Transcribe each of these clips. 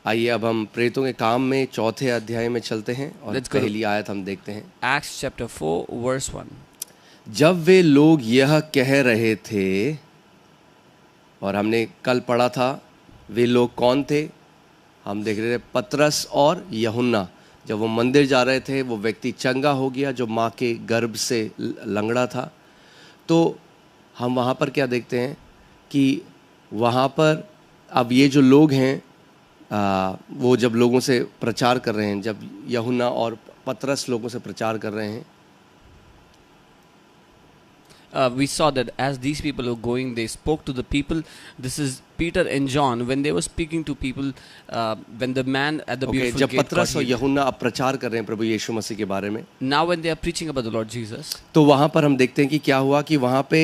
आइए अब हम प्रेरितों के काम में चौथे अध्याय में चलते हैं और Let's go to पहली आयत हम देखते हैं। Acts chapter 4 verse 1. जब वे लोग यह कह रहे थे, और हमने कल पढ़ा था वे लोग कौन थे, हम देख रहे थे पतरस और यूहन्ना। जब वो मंदिर जा रहे थे, वो व्यक्ति चंगा हो गया जो माँ के गर्भ से लंगड़ा था। तो हम वहाँ पर क्या देखते हैं कि वहाँ पर अब ये जो लोग हैं वो जब लोगों से प्रचार कर रहे हैं, जब यूहन्ना और पतरस लोगों से प्रचार कर रहे हैं, We saw that as these people were going, they spoke to the people. This is Peter and John when they were speaking to people. When the man at the beautiful जब gate got पतरस और healed. यूहन्ना अब प्रचार कर रहे हैं प्रभु यीशु मसीह के बारे में, Now when they are preaching about the Lord Jesus, तो वहाँ पर हम देखते हैं कि क्या हुआ कि वहाँ पे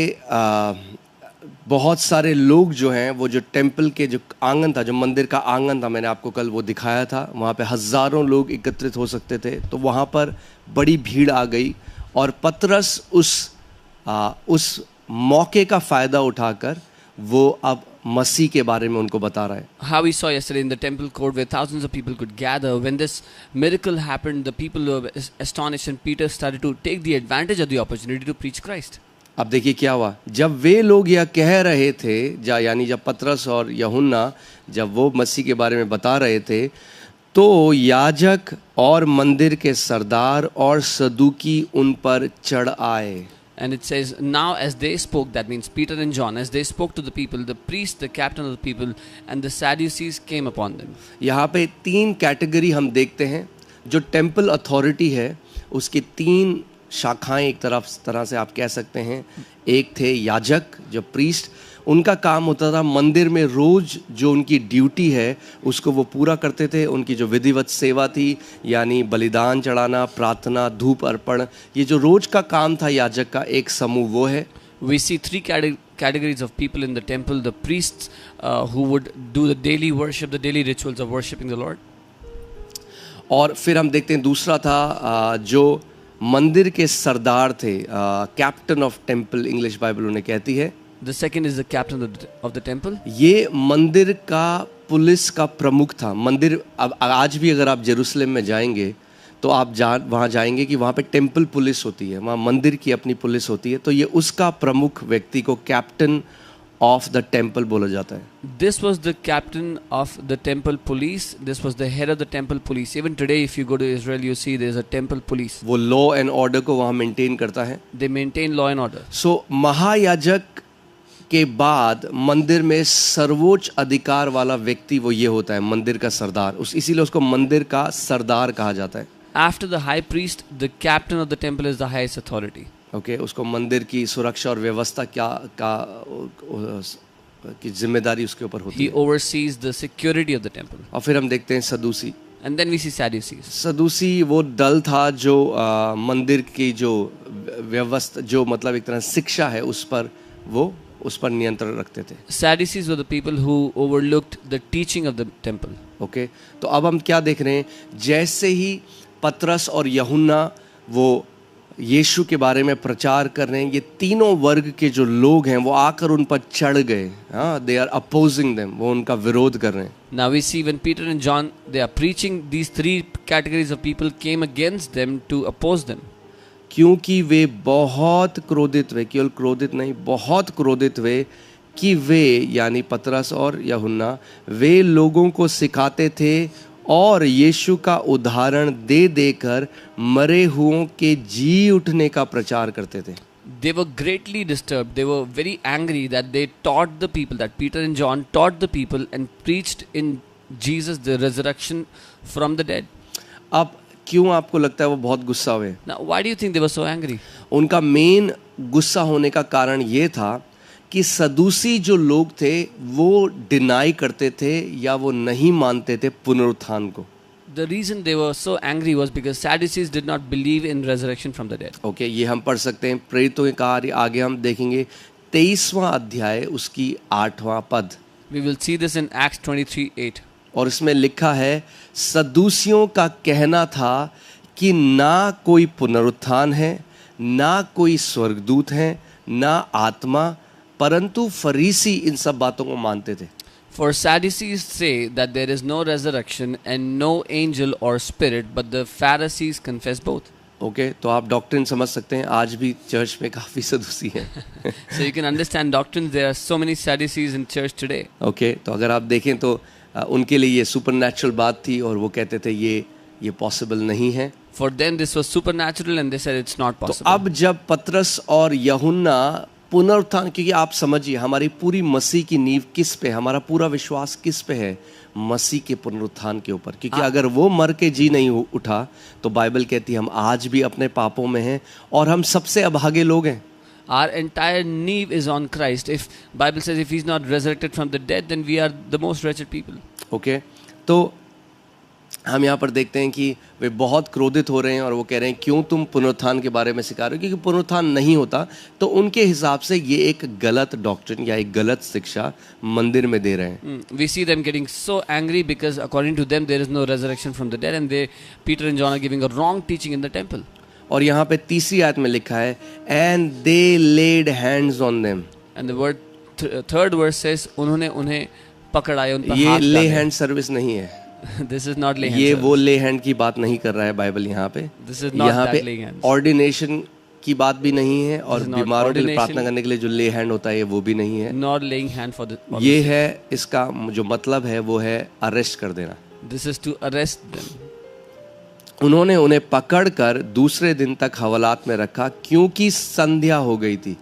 बहुत सारे लोग जो हैं, वो जो टेम्पल के जो आंगन था, जो मंदिर का आंगन था, मैंने आपको कल वो दिखाया था, वहाँ पे हज़ारों लोग एकत्रित हो सकते थे। तो वहाँ पर बड़ी भीड़ आ गई और पतरस उस मौके का फ़ायदा उठाकर वो अब मसीह के बारे में उनको बता रहा है। how we saw yesterday in the temple court where thousands of people could gather, when this miracle happened, the people were astonished and Peter started to take the advantage of the opportunity to preach Christ. अब देखिए क्या हुआ, जब वे लोग यह कह रहे थे, यानी जब पतरस और यूहन्ना जब वो मसीह के बारे में बता रहे थे, तो याजक और मंदिर के सरदार और सदूकी उन पर चढ़ आए। And it says, now as they spoke, that means Peter and John, as they spoke to the people, the priest, the captain of the people, and the Sadducees came upon them. यहाँ पे तीन category हम देखते हैं। जो temple authority है उसकी तीन शाखाएं, एक तरह से आप कह सकते हैं। एक थे याजक, जो प्रीस्ट, उनका काम होता था मंदिर में रोज जो उनकी ड्यूटी है उसको वो पूरा करते थे। उनकी जो विधिवत सेवा थी, यानी बलिदान चढ़ाना, प्रार्थना, धूप अर्पण, ये जो रोज का काम था याजक का एक समूह, वो है। We see three categories of people in the temple: the priests who would do the daily worship, the daily rituals of worshiping the Lord. और फिर हम देखते हैं दूसरा था जो मंदिर के सरदार थे, captain of temple English Bible उन्हें कहती है। The second is the captain of the temple. ये मंदिर का पुलिस का प्रमुख था। मंदिर अब आज भी अगर आप जेरूसलम में जाएंगे तो आप वहाँ जाएंगे कि वहाँ पे टेम्पल पुलिस होती है, वहाँ मंदिर की अपनी पुलिस होती है। तो ये उसका प्रमुख व्यक्ति को कैप्टन ऑफ द टेम्पल बोला जाता है। This was the captain of the temple police. This was the head of the temple police. Even today, if you go to Israel, you see there's a temple police. वो law and order को वहाँ maintain करता है। They maintain law and order. सो महायाजक के बाद मंदिर में सर्वोच्च अधिकार वाला व्यक्ति वो ये होता है, मंदिर का सरदार। इसीलिए उसको मंदिर का सरदार कहा जाता है। After the high priest, the captain of the temple is the highest authority. Okay, उसको मंदिर की सुरक्षा और व्यवस्था की जिम्मेदारी उसके ऊपर होती He है। oversees the security of the temple. और फिर हम देखते हैं सदूसी। And then we see Sadducees. सदूसी वो दल था जो मंदिर की जो व्यवस्था, जो मतलब एक तरह शिक्षा है, उस पर नियंत्रण रखते थे। Sadducees were the people who overlooked the teaching of the temple. Okay, तो अब हम क्या देख रहे हैं, जैसे ही पतरस और यूहन्ना वो यीशु के बारे में प्रचार कर रहे हैं, ये तीनों वर्ग के जो लोग हैं वो आकर उन पर चढ़ गए। हाँ, दे आर अपोजिंग देम, वो उनका विरोध कर रहे हैं। Now we see when Peter and John, they are preaching, these three categories of people came against them to oppose them. क्योंकि वे बहुत क्रोधित हुए, केवल क्रोधित नहीं, बहुत क्रोधित हुए कि वे, यानी पतरस और यूहन्ना, वे लोगों को सिखाते थे और यीशु का उदाहरण दे देकर मरे हुओं के जी उठने का प्रचार करते थे। They were greatly disturbed. They were very angry that they taught the people, that Peter and John taught the people and preached in Jesus the resurrection from the dead. अब क्यों आपको लगता है वो बहुत गुस्सा हुए? Now, why do you think they were so angry? उनका मेन गुस्सा होने का कारण ये था कि सदूसी जो लोग थे वो डिनाई करते थे या वो नहीं मानते थे पुनरुत्थान को। The reason they were so angry was because Sadducees did not believe in resurrection from the dead. Okay, ये हम पढ़ सकते हैं प्रेरितों के कार्य, आगे हम देखेंगे 23वां अध्याय उसकी 8वां पद। We will see this in Acts 23:8. और इसमें लिखा है, सदूसियों का कहना था कि ना कोई पुनरुत्थान है, ना कोई स्वर्गदूत है, ना आत्मा, परंतु फरीसी इन सब बातों को मानते थे। For Sadducees say that there is no resurrection and no angel or spirit, but the Pharisees confess both. Okay तो आप डॉक्ट्रिन समझ सकते हैं, आज भी चर्च में काफ़ी सदूसी हैं. So you can understand doctrines. There are so many Sadducees in church today. Okay तो अगर आप देखें तो उनके लिए ये सुपरनैचुरल बात थी और वो कहते थे ये पॉसिबल नहीं है. For them this was supernatural and they said it's not तो possible. अब जब पतरस और यूहन्ना पुनरुत्थान, क्योंकि आप समझिए हमारी पूरी मसीह की नींव किस पे, हमारा पूरा विश्वास किस पे है, मसीह के पुनरुत्थान के ऊपर. क्योंकि अगर वो मर के जी नहीं उठा तो बाइबल कहती है हम आज भी अपने पापों में हैं और हम सबसे अभागे लोग हैं. Our entire need is on Christ. If Bible says if he's not resurrected from the dead, then we are the most wretched people. Okay तो हम यहाँ पर देखते हैं कि वे बहुत क्रोधित हो रहे हैं और वो कह रहे हैं क्यों तुम पुनरुत्थान के बारे में सिखा रहे हो, क्योंकि पुनरुत्थान नहीं होता. तो उनके हिसाब से ये एक गलत डॉक्ट्रिन या एक गलत शिक्षा मंदिर में दे रहे हैं. We see them getting so angry because according to them there is no resurrection from the dead, and Peter and John are giving a wrong teaching in the temple. और यहाँ पे तीसरी आयत में लिखा है and they laid hands on them. And the third verse says उन्होंने उन्हें पकड़ाया, उन पर ये हाथ ले डाले. हैंड सर्विस नहीं है. This is not laying hands. ये वो ले हैंड की बात नहीं कर रहा है बाइबल यहाँ पे. This is not यहाँ that पे laying hands. ऑर्डिनेशन की बात भी नहीं है और This is not बीमारों के लिए ordination. प्रार्थना करने के लिए जो ले हैंड होता है वो भी नहीं है. Not laying hand for the. ये है इसका जो मतलब है वो है अरेस्ट कर देना. This is to arrest them. उन्होंने उन्हें पकड़कर दूसरे दिन तक हवालात में रखा क्योंकि संध्या हो गई थी.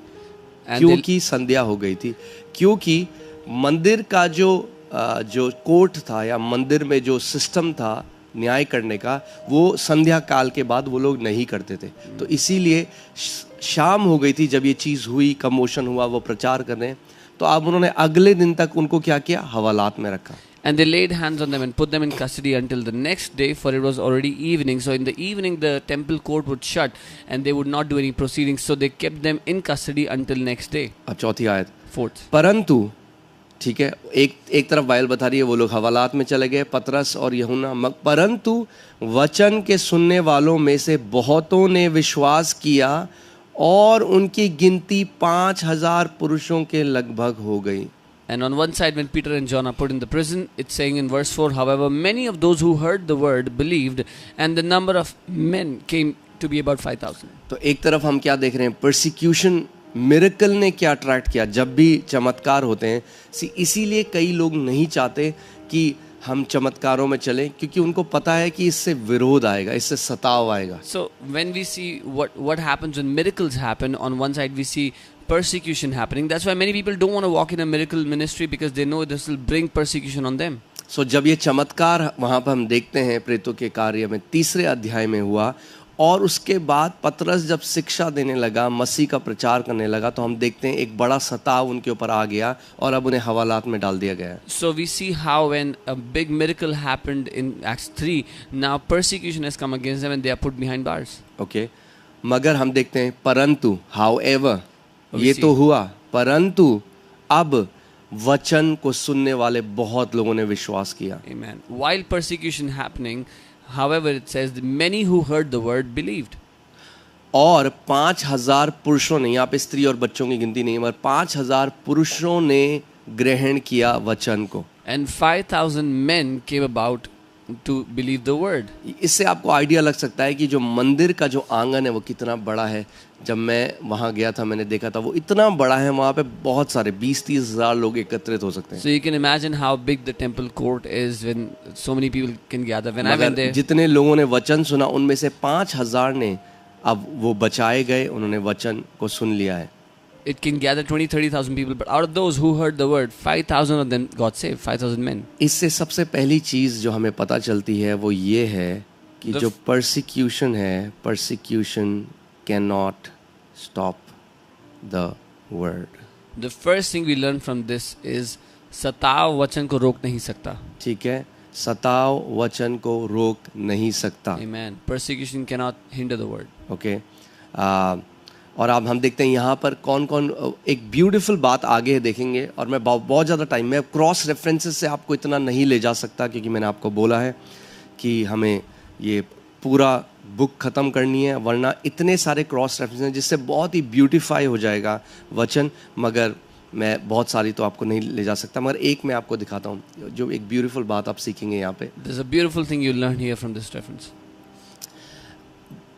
क्योंकि संध्या हो गई थी, क्योंकि मंदिर का जो कोर्ट था या मंदिर में जो सिस्टम था न्याय करने का, वो संध्या काल के बाद वो लोग नहीं करते थे. तो इसीलिए शाम हो गई थी जब ये चीज़ हुई, कमोशन हुआ, वो प्रचार कर रहे हैं. तो अब उन्होंने अगले दिन तक उनको क्या किया, हवालात में रखा. And they laid hands on them and put them in custody until the next day, for it was already evening. So in the evening the temple court would shut and they would not do any proceedings. So they kept them in custody until next day. अब चौथी आयत. Fourth. परंतु ठीक है, एक तरफ Bible बता रही है वो लोग हवालात में चले गए, पतरस और यूहन्ना, परंतु वचन के सुनने वालों में से बहुतों ने विश्वास किया और उनकी गिनती 5,000 पुरुषों के लगभग हो गई. And on one side, when Peter and John are put in the prison, it's saying in verse 4, however, many of those who heard the word believed, and the number of men came to be about 5,000. तो एक तरफ हम क्या देख रहे हैं, persecution, miracle ने क्या अट्रैक्ट किया. जब भी चमत्कार होते हैं, इसीलिए कई लोग नहीं चाहते कि हम चमत्कारों में चलें, क्योंकि उनको पता है कि इससे विरोध आएगा, इससे सताव आएगा. So when we see what happens when miracles happen, on one side we see persecution happening. That's why many people don't want to walk in a miracle ministry, because they know this will bring persecution on them. So जब ये चमत्कार वहाँ पर हम देखते हैं प्रेतों के कार्य में 3रे अध्याय में हुआ, और उसके बाद पतरस जब शिक्षा देने लगा, मसीह का प्रचार करने लगा, तो हम देखते हैं एक बड़ा सताव उनके ऊपर आ गया और अब उन्हें हवालात में डाल दिया गया. So we see how when a big miracle happened in Acts 3, now persecution has come against them and they are put behind bars. Okay, मगर हम देखते हैं परंतु, however, ये see. तो हुआ, परंतु अब वचन को सुनने वाले बहुत लोगों ने विश्वास किया. Amen. While persecution happening, however, it says that many who heard the word believed. और 5,000 पुरुषों ने, यहाँ पे स्त्री और बच्चों की गिनती नहीं है, मगर 5,000 पुरुषों ने ग्रहण किया वचन को. And 5,000 men came about to believe the word. इससे आपको आइडिया लग सकता है कि जो मंदिर का जो आंगन है वो कितना बड़ा है. जब मैं वहाँ गया था, मैंने देखा था वो इतना बड़ा है, वहाँ पे बहुत सारे 20-30 हज़ार लोग एकत्रित हो सकते हैं. So you can imagine how big the temple court is when so many people can gather. When I went there, जितने लोगों ने वचन सुना उनमें से 5,000 ने, अब वो बचाए गए, उन्होंने वचन को सुन लिया है. it can gather 20-30,000 people, but out of those who heard the word, 5,000 of them got saved. 5,000 men. इससे सबसे पहली चीज़ जो हमें पता चलती है वो ये है कि जो परसिक्यूशन है, persecution can not stop the word. The first thing we learn from this is सताव वचन को रोक नहीं सकता. ठीक है, सताव वचन को रोक नहीं सकता. Amen. Persecution cannot hinder the word. Okay. और अब हम देखते हैं यहाँ पर कौन कौन, एक ब्यूटीफुल बात आगे देखेंगे, और मैं बहुत ज़्यादा टाइम में क्रॉस रेफरेंसेस से आपको इतना नहीं ले जा सकता, क्योंकि मैंने आपको बोला है कि हमें ये पूरा बुक ख़त्म करनी है, वरना इतने सारे क्रॉस रेफरेंस हैं जिससे बहुत ही ब्यूटीफाई हो जाएगा वचन. मगर मैं बहुत सारी तो आपको नहीं ले जा सकता, मगर एक मैं आपको दिखाता हूँ जो एक ब्यूटीफुल बात आप सीखेंगे यहाँ पे. There's a beautiful thing you learn here from this reference.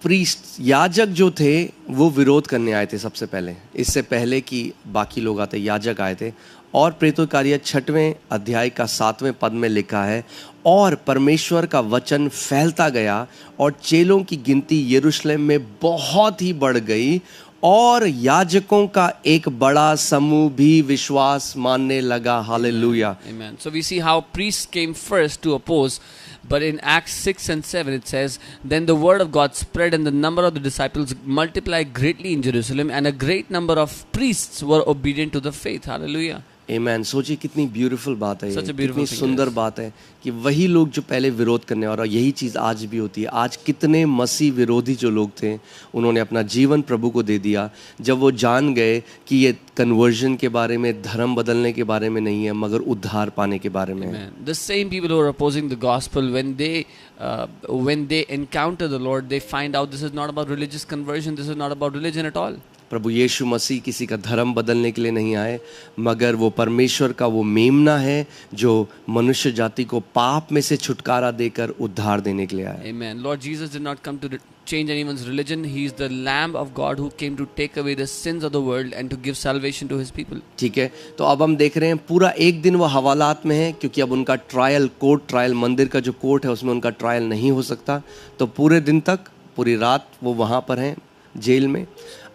Priest याजक जो थे वो विरोध करने आए थे सबसे पहले, इससे पहले कि बाकी लोग आते याजक आए थे. और प्रेरितों के कार्य 6वें अध्याय का 7वें पद में लिखा है, और परमेश्वर का वचन फैलता गया और चेलों की गिनती यरूशलेम में बहुत ही बढ़ गई और याजकों का एक बड़ा समूह भी विश्वास मानने लगा. Hallelujah. Amen. So we see how priests came first to oppose, but in Acts 6 and 7 it says, then the word of God spread and the number of the disciples multiplied greatly in Jerusalem, and a great number of priests were obedient to the faith. Hallelujah. Amen. सोचिए कितनी beautiful बात है, Such a ये beautiful कितनी thing, सुंदर yes. बात है कि वही लोग जो पहले विरोध करने, और यही चीज़ आज भी होती है. आज कितने मसीह विरोधी जो लोग थे उन्होंने अपना जीवन प्रभु को दे दिया जब वो जान गए कि ये कन्वर्जन के बारे में, धर्म बदलने के बारे में नहीं है, मगर उद्धार पाने के बारे में है. Amen. The same people who are opposing the gospel, when they encounter the Lord, they find out this is not about religious conversion, this is not about religion at all. प्रभु यीशु मसीह किसी का धर्म बदलने के लिए नहीं आए, मगर वो परमेश्वर का वो मेमना है जो मनुष्य जाति को पाप में से छुटकारा देकर उद्धार देने के लिए आया. Amen. Lord Jesus did not come to change anyone's religion. He is the Lamb of God who came to take away the sins of the world and to give salvation to His people. ठीक है, तो अब हम देख रहे हैं पूरा एक दिन वो हवालात में है, क्योंकि अब उनका कोर्ट ट्रायल, मंदिर का जो कोर्ट है उसमें उनका ट्रायल नहीं हो सकता, तो पूरे दिन तक, पूरी रात वो वहाँ पर हैं जेल में.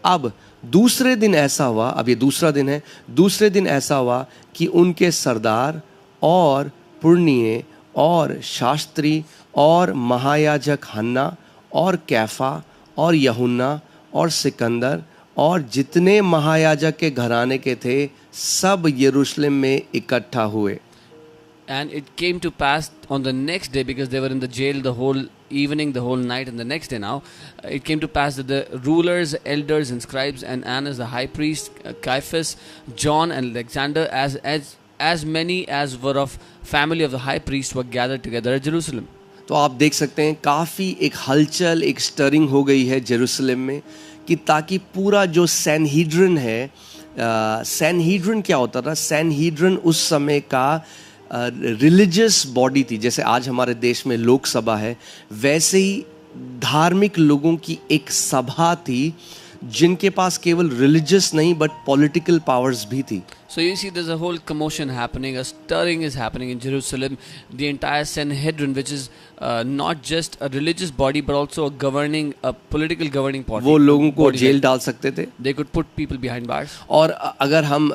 अब दूसरे दिन ऐसा हुआ, अब ये दूसरा दिन है, दूसरे दिन ऐसा हुआ कि उनके सरदार और पुरनिये और शास्त्री और महायाजक हन्ना और कैफा और यूहन्ना और सिकंदर और जितने महायाजक के घराने के थे सब यरूशलेम में इकट्ठा हुए. And it came to pass on the next day, because they were in the jail the whole evening, the whole night, and the next day now, it came to pass that the rulers, elders, and scribes, and Annas the high priest, Caiaphas, John, and Alexander, as many as were of family of the high priest, were gathered together at Jerusalem. तो आप देख सकते हैं काफ़ी एक हलचल, एक stirring हो गई है जेरूसलम में, कि ताकि पूरा जो सैनहीड्रन है, सैनहीड्रन क्या होता था? सैनहीड्रन उस समय का रिलीजियस बॉडी थी. जैसे आज हमारे देश में लोकसभा है, वैसे ही धार्मिक लोगों की एक सभा थी जिनके पास केवल रिलीजियस नहीं बट पॉलिटिकल पावर्स भी थी. So you see, there's a whole commotion happening, a stirring is happening in Jerusalem. The entire Sanhedrin, which is not just a religious body but also a political governing body. वो लोगों को jail डाल सकते थे. They could put people behind bars. और अगर हम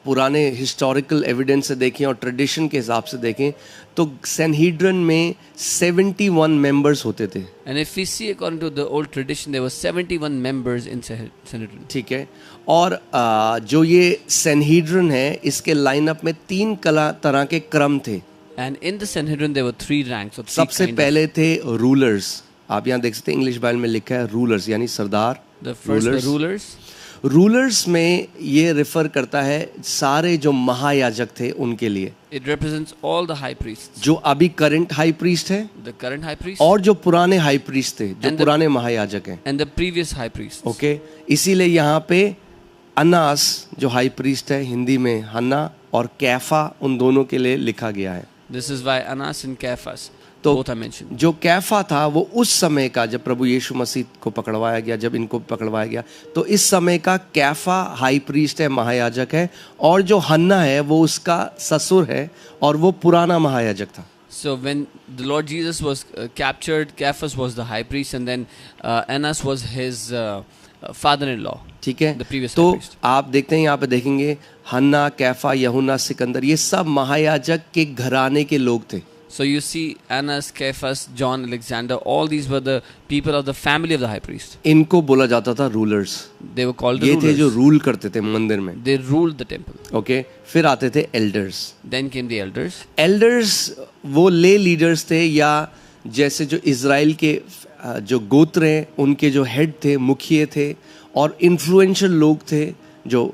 पुराने हिस्टोरिकल एविडेंस से देखें और ट्रेडिशन के हिसाब से देखें तो सैनहीड्रन में 71 मेंबर्स होते थे. And if we see according to the old tradition, there were 71 members in Sanhedrin. ठीक है, और जो ये सैनहीड्रन है इसके लाइनअप में 3 तरह के क्रम थे. And in the Sanhedrin there were 3 ranks. Or 3 सबसे पहले थे रूलर्स. आप यहाँ देख सकते हैं इंग्लिश बाइबल में लिखा है रूलर्स, यानी सरदार. The first were rulers. Rulers में ये रेफर करता है सारे जो महायाजक थे उनके लिए. It represents all the high priests. जो अभी करंट हाई प्रीस्ट है, The current high priest और जो पुराने हाई प्रीस्ट थे, जो And the- पुराने महायाजक हैं. and the previous high priests. Okay, इसीलिए यहाँ पे अनास जो हाई प्रीस्ट है, हिंदी में हन्ना, और कैफा उन दोनों के लिए लिखा गया है. This is why Annas and Caiaphas तो both are mentioned. जो कैफा था वो उस समय का, जब प्रभु यीशु मसीह को पकड़वाया गया, जब इनको पकड़वाया गया, तो इस समय का कैफा हाई प्रीस्ट है, महायाजक है, और जो हन्ना है वो उसका ससुर है और वो पुराना महायाजक था. So when the Lord Jesus was captured, Caiaphas was the high priest, and then Annas was his father-in-law. ठीक है, The previous तो high priest. आप देखते हैं यहाँ पे देखेंगे हन्ना, कैफा, यूहन्ना, सिकंदर, ये सब महायाजक के घराने के लोग थे. So you see Annas, Caiaphas, John, Alexander, all these were the people of the family of the high priest. इनको बोला जाता था rulers. They were called the ये थे जो rulers. रूल करते थे मंदिर में. They ruled the temple. Okay, फिर आते थे elders. Then came the elders. Elders वो ले लीडर्स थे, या जैसे जो इज़राइल के जो गोत्र हैं उनके जो हेड थे, मुखिए थे, और इन्फ्लुएंशियल लोग थे, जो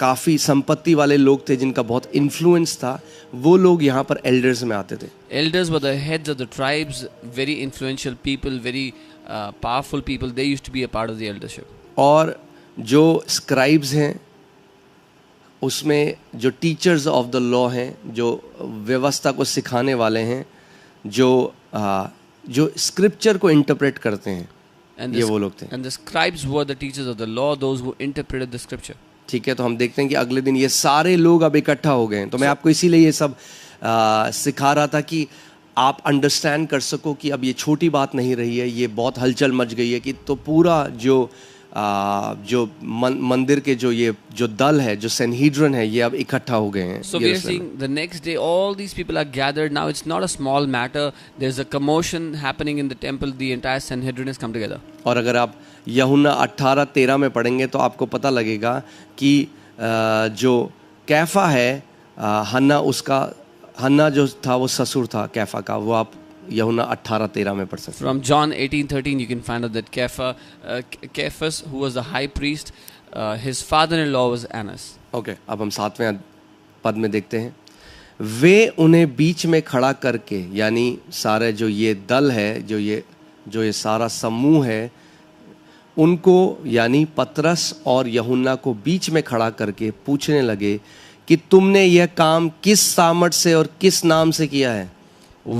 काफ़ी संपत्ति वाले लोग थे, जिनका बहुत इन्फ्लुएंस था, वो लोग यहाँ पर एल्डर्स में आते थे. Elders were the heads of the tribes, very influential people, very powerful people. They used to be a part of the eldership. और जो स्क्राइब्स हैं उसमें जो टीचर्स ऑफ द लॉ हैं, जो व्यवस्था को सिखाने वाले हैं, जो स्क्रिप्चर को इंटरप्रेट करते हैं, And ये वो लोग थे। and the scribes were the teachers of the law, those who interpreted the scripture. ठीक है, तो हम देखते हैं कि अगले दिन ये सारे लोग अब इकट्ठा हो गए हैं। तो मैं आपको इसीलिए ये सब सिखा रहा था कि आप अंडरस्टैंड कर सको कि अब ये छोटी बात नहीं रही है, ये बहुत हलचल मच गई है कि तो पूरा जो मंदिर के जो दल है, जो सैनहेड्रिन है, ये अब इकट्ठा हो गए हैं। So we are seeing the next day all these people are gathered. Now it's not a small matter. There's a commotion happening in the temple. The entire Sanhedrin has come together. और अगर आप यूहन्ना 18:13 में पढ़ेंगे तो आपको पता लगेगा कि जो कैफा है, हन्ना जो था वो ससुर था कैफा का, वो आप यूहन्ना 18:13 में पढ़ सकते हैं। From John 18:13 you can find out that Caiaphas, who was the high priest, his father-in-law was Annas. Okay, अब हम 7वें पद में देखते हैं। वे उन्हें बीच में खड़ा करके, यानी सारे जो ये दल है, जो ये सारा समूह है, उनको यानी पतरस और यूहन्ना को बीच में खड़ा करके पूछने लगे कि तुमने यह काम किस सामर्थ से और किस नाम से किया है।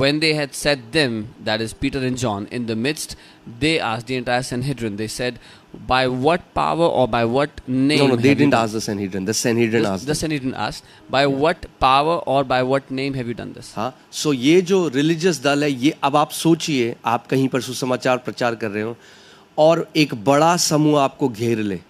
When they had set them, that is Peter and John, in the midst, they asked the entire Sanhedrin. They said, by what power or by what name? No, they didn't ask the Sanhedrin. The Sanhedrin asked. The Sanhedrin asked, by what power or by what name have you done this? हाँ, so ये जो religious दल है, ये अब आप सोचिए, आप कहीं पर सुसमाचार प्रचार कर रहे हो और एक बड़ा समूह आपको घेर ले।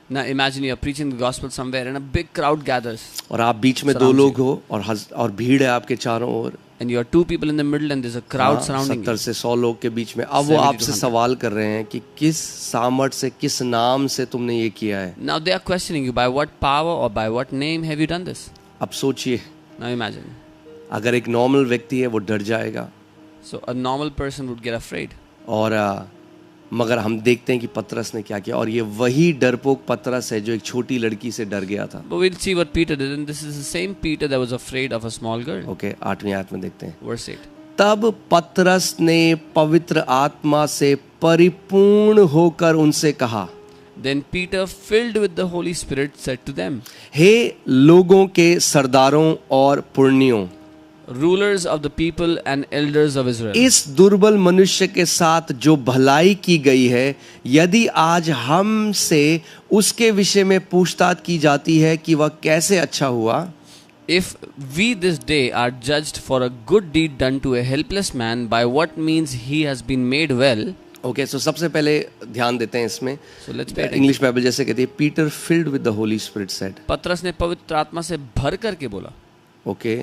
Now imagine you are preaching the gospel somewhere and a big crowd gathers. और आप बीच में दो लोग हो और भीड़ है आपके चारों ओर। And you are two people in the middle and there's a crowd surrounding you. 70 से 100 लोग के बीच में। अब वो आपसे सवाल कर रहे हैं कि किस सामर्थ से, किस नाम से तुमने ये किया है। Now they are questioning you, by what power or by what name have you done this? अब सोचिए, Now imagine. अगर एक नॉर्मल व्यक्ति है वो डर जाएगा, So a normal person would get afraid. और मगर हम देखते हैं कि पतरस ने क्या किया, और ये वही डरपोक पतरस है जो एक छोटी लड़की से डर गया था। But we'll see what Peter did, and this is the same Peter that was afraid of a small girl. Okay, 8वीं आयत में देखते हैं। Verse 8. तब पतरस ने पवित्र आत्मा से परिपूर्ण होकर उनसे कहा, Then Peter, filled with the Holy Spirit, said to them, हे लोगों के सरदारों और पुरनियों, rulers of the people and elders of Israel. इस दुर्बल मनुष्य के साथ जो भलाई की गई है, यदि आज हमसे उसके विषय में पूछताछ की जाती है कि वह कैसे अच्छा हुआ, If we this day are judged for a good deed done to a helpless man, by what means he has been made well. Okay, so सबसे पहले ध्यान देते हैं इसमें। So let's pay attention. English Bible जैसे कहती है, Peter field with the Holi spirit said. पतरस ने पवित्र आत्मा से भर करके बोला। ओके,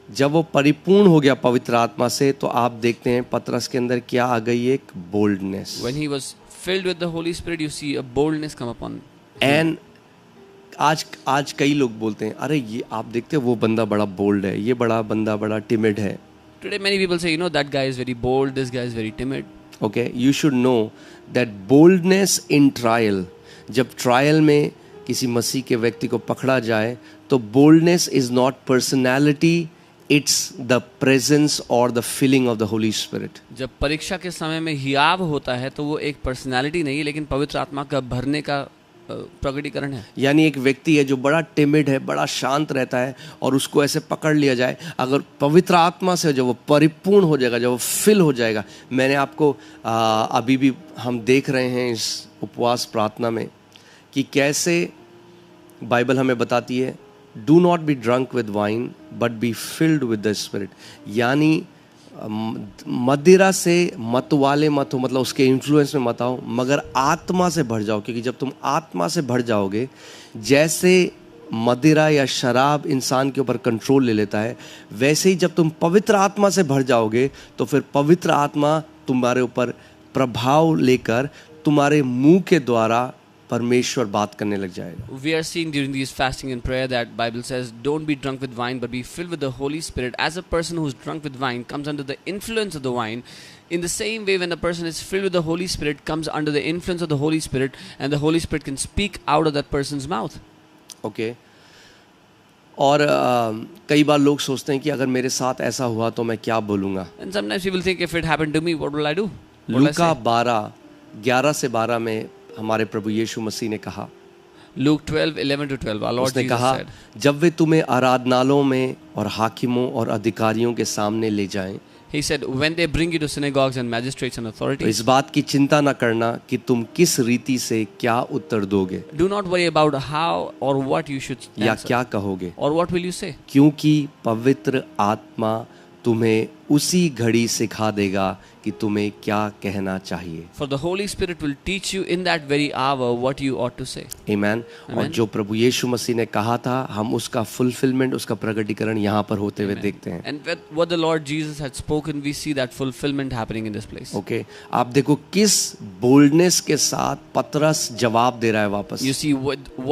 जब वो परिपूर्ण हो गया पवित्र आत्मा से, तो आप देखते हैं पतरस के अंदर क्या आ गई, एक boldness. When he was filled with the Holy Spirit, you see a boldness come upon him. And आज कई लोग बोलते हैं, अरे ये आप देखते हो वो बंदा बड़ा बोल्ड है, ये बंदा बड़ा टिमिड है। Today many people say, that guy is very bold, this guy is very timid. Okay, you should know that boldness in trial, जब ट्रायल में किसी मसीह के व्यक्ति को पकड़ा जाए, तो boldness is not personality, it's the presence और the feeling of the Holi spirit. जब परीक्षा के समय में हियाव होता है तो वो एक पर्सनालिटी नहीं, लेकिन पवित्र आत्मा का भरने का प्रकटीकरण है। यानी एक व्यक्ति है जो बड़ा टिमिड है, बड़ा शांत रहता है, और उसको ऐसे पकड़ लिया जाए, अगर पवित्र आत्मा से जब वो परिपूर्ण हो जाएगा, जब वो फिल हो जाएगा। मैंने आपको अभी भी हम देख रहे हैं इस उपवास प्रार्थना में कि कैसे बाइबल हमें बताती है, do not be drunk with wine but be filled with the spirit. यानी मदिरा से मतवाले मत हो, मतलब उसके इन्फ्लुएंस में मत आओ, मगर आत्मा से भर जाओ। क्योंकि जब तुम आत्मा से भर जाओगे, जैसे मदिरा या शराब इंसान के ऊपर कंट्रोल ले लेता है, वैसे ही जब तुम पवित्र आत्मा से भर जाओगे, तो फिर पवित्र आत्मा तुम्हारे ऊपर प्रभाव लेकर तुम्हारे मुंह के द्वारा परमेश्वर बात करने लग जाएगा। We are seeing during these fasting and prayer that Bible says, don't be drunk with wine, but be filled with the Holy Spirit. As a person who's drunk with wine comes under the influence of the wine, in the same way when a person is filled with the Holy Spirit comes under the influence of the Holy Spirit, and the Holy Spirit can speak out of that person's mouth. Okay. और कई बार लोग सोचते हैं कि अगर मेरे साथ ऐसा हुआ तो मैं क्या बोलूँगा। And sometimes people think, if it happened to me, what will I do? लूका 12:11 से 12 में हमारे प्रभु यीशु मसीह ने कहा, Luke 12:11-12. Our Lord उसने Jesus कहा, said, जब वे तुम्हें आराधनालयों में और हाकिमों और अधिकारियों के सामने ले जाएं, He said, when they bring you to synagogues and magistrates and तो authorities, इस बात की चिंता न करना कि तुम किस रीति से क्या उत्तर दोगे do not worry about how or what you should या answer, क्या कहोगे, or what will you say. क्योंकि पवित्र आत्मा तुम्हें उसी घड़ी सिखा देगा कि तुम्हें क्या कहना चाहिए. For the Holy Spirit will teach you in that very hour what you ought to say. Amen. और जो प्रभु यीशु मसीह ने कहा था, हम उसका फुलफिलमेंट, उसका प्रकटीकरण यहाँ पर होते हुए देखते हैं. And what the Lord Jesus had spoken, we see that fulfillment happening in this place. Okay, आप देखो किस बोल्डनेस के साथ पतरस जवाब दे रहा है वापस. You see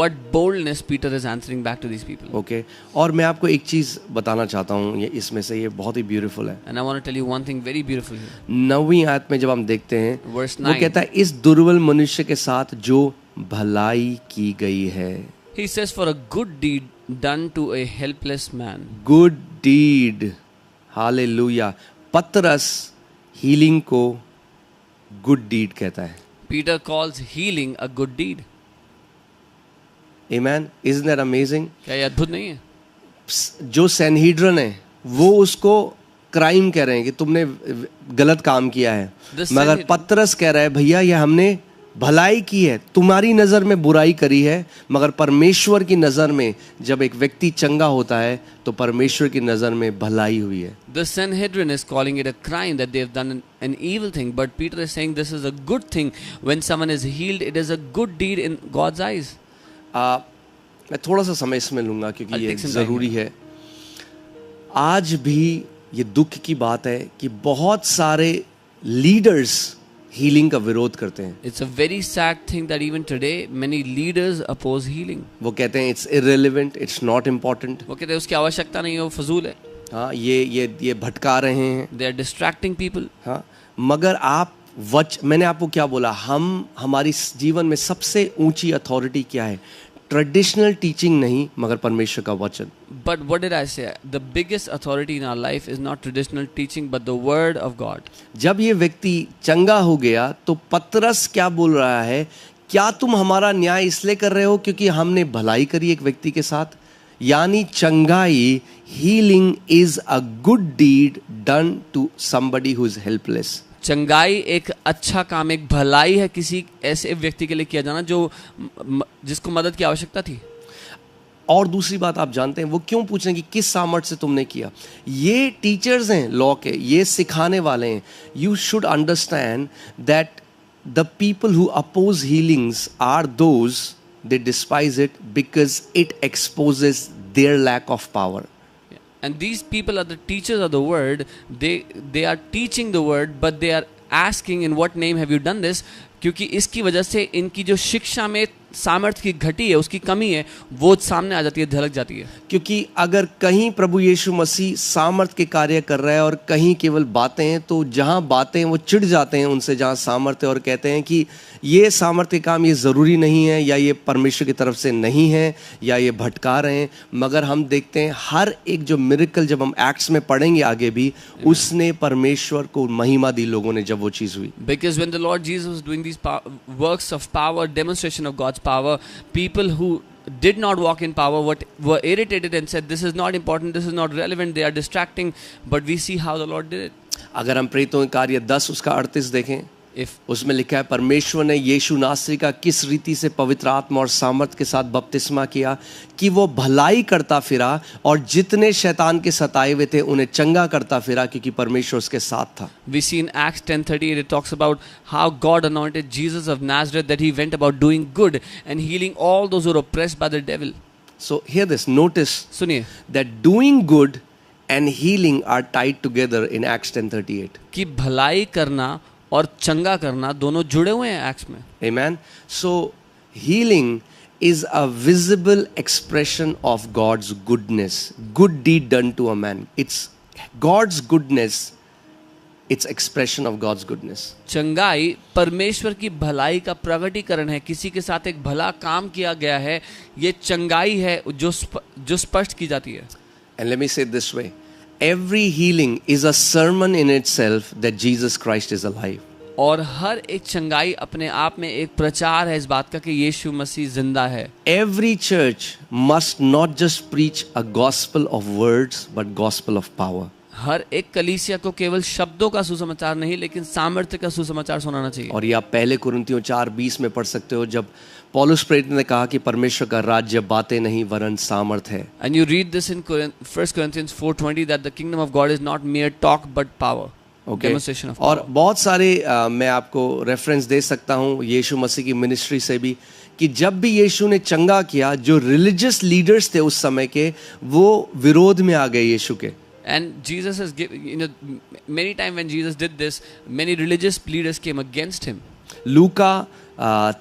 what boldness Peter is answering back to these people. Okay, और मैं आपको एक चीज बताना चाहता हूँ, ये इसमें से ये बहुत ही ब्यूटीफुल है. And I want to tell you one thing very beautiful here. 9वीं आयत में जब हम देखते हैं, Verse वो 9. कहता है इस दुर्बल मनुष्य के साथ जो भलाई की गई है. He says, for a good deed done to a helpless man. Good deed, hallelujah. पतरस हीलिंग को गुड डीड कहता है. Peter calls healing a good deed. Amen. Isn't that amazing? क्या ये अद्भुत नहीं है? जो सैनहीड्रन है वो उसको क्राइम कह रहे हैं कि तुमने गलत काम किया है, मगर पतरस कह रहा है भैया ये हमने भलाई की है, तुम्हारी नज़र में बुराई करी है, मगर परमेश्वर की नज़र में जब एक व्यक्ति चंगा होता है तो परमेश्वर की नज़र में भलाई हुई है. The Sanhedrin is calling it a crime that they have done an evil thing, but Peter is saying this is a good thing. When someone is healed, it is a good deed in God's eyes. मैं थोड़ा सा समय इसमें लूँगा क्योंकि I'll ये take some ज़रूरी है. आज भी ये दुख की बात है कि बहुत सारे लीडर्स हीलिंग का विरोध करते हैं. It's a very sad thing that even today many leaders oppose healing. वो कहते हैं it's irrelevant, it's not important. वो कहते हैं उसकी आवश्यकता नहीं है, वो फजूल है. हाँ, ये भटका रहे हैं. They are distracting people. हाँ, मगर आप मैंने आपको क्या बोला, हमारी जीवन में सबसे ऊंची अथॉरिटी क्या है? ट्रेडिशनल टीचिंग नहीं, मगर परमेश्वर का वचन. But what did I say? The biggest authority in our life is not traditional teaching, but the word of God. जब ये व्यक्ति चंगा हो गया तो पतरस क्या बोल रहा है? क्या तुम हमारा न्याय इसलिए कर रहे हो क्योंकि हमने भलाई करी एक व्यक्ति के साथ? यानी चंगाई, healing is a good deed done to somebody who is helpless. चंगाई एक अच्छा काम, एक भलाई है किसी ऐसे व्यक्ति के लिए किया जाना जो जिसको मदद की आवश्यकता थी. और दूसरी बात आप जानते हैं वो क्यों पूछ रहे हैं कि किस सामर्थ्य से तुमने किया? ये टीचर्स हैं लॉ के, ये सिखाने वाले हैं. You should understand that the people who oppose healings are those they despise it because it exposes their lack of power. And these people are the teachers of the word. They are teaching the word, but they are asking in what name have you done this? क्योंकि इसकी वजह से इनकी जो शिक्षा में सामर्थ्य की घटी है, उसकी कमी है, वो सामने आ जाती है, झलक जाती है. क्योंकि अगर कहीं प्रभु यीशु मसीह सामर्थ्य के कार्य कर रहा है और कहीं केवल बातें हैं, तो जहां बातें वो चिढ़ जाते हैं उनसे जहां सामर्थ्य, और कहते हैं कि ये सामर्थ्य काम ये ज़रूरी नहीं है, या ये परमेश्वर की तरफ से नहीं है, या ये भटका रहे हैं. मगर हम देखते हैं हर एक जो मिरेकल जब हम एक्ट्स में पढ़ेंगे आगे भी, उसने परमेश्वर को महिमा दी लोगों ने जब वो चीज़ हुई. Because when the Lord Jesus was doing these works of power, demonstration of God's power, people who did not walk in power were irritated and said this is not important, this is not relevant, they are distracting. But we see how the Lord did it. अगर हम प्रेरितों के कार्य 10 उसका 38 देखें, उसमें लिखा है परमेश्वर ने यीशु नासरी का किस रीति से पवित्र आत्मा और सामर्थ के साथ बपतिस्मा किया कि वो भलाई करता फिरा और जितने शैतान के सताए हुए थे उन्हें चंगा करता फिरा, क्योंकि परमेश्वर उसके साथ था. We see in Acts 10:38 it talks about how God anointed Jesus of Nazareth, that he went about doing good and healing all those who were oppressed by the devil. So hear this, notice सुनिए that doing good and healing are tied together in Acts 10:38. कि भलाई करना और चंगा करना दोनों जुड़े हुए हैं एक्ट्स में. Amen. So healing is a visible expression of God's goodness. Good deed done to a man. It's God's goodness. It's expression of God's goodness. चंगाई परमेश्वर की भलाई का प्रकटीकरण है. किसी के साथ एक भला काम किया गया है, ये चंगाई है जो स्पष्ट की जाती है. And let me say it this way. Every healing is a sermon in itself that Jesus Christ is alive. और हर एक चंगाई अपने आप में एक प्रचार है इस बात का कि यीशु मसीह जिंदा है. Every church must not just preach a gospel of words but gospel of power. हर एक कलीसिया को केवल शब्दों का सुसमाचार नहीं लेकिन सामर्थ्य का सुसमाचार सुनाना चाहिए. और ये आप पहले कुरिन्थियों 4:20 में पढ़ सकते हो जब पौलुस प्रेरित ने कहा कि परमेश्वर का राज्य बातें नहीं वरन सामर्थ है. And you read this in 1 Corinthians 4:20 that the kingdom of God is not mere talk but power. Okay. Demonstration of power. और बहुत सारे मैं आपको रेफरेंस दे सकता हूँ यीशु मसीह की मिनिस्ट्री से भी कि जब भी यीशु ने चंगा किया जो रिलीजियस लीडर्स थे उस समय के वो विरोध में आ गए यीशु के. And Jesus has given, many times when Jesus did this, many religious leaders came against him. लूका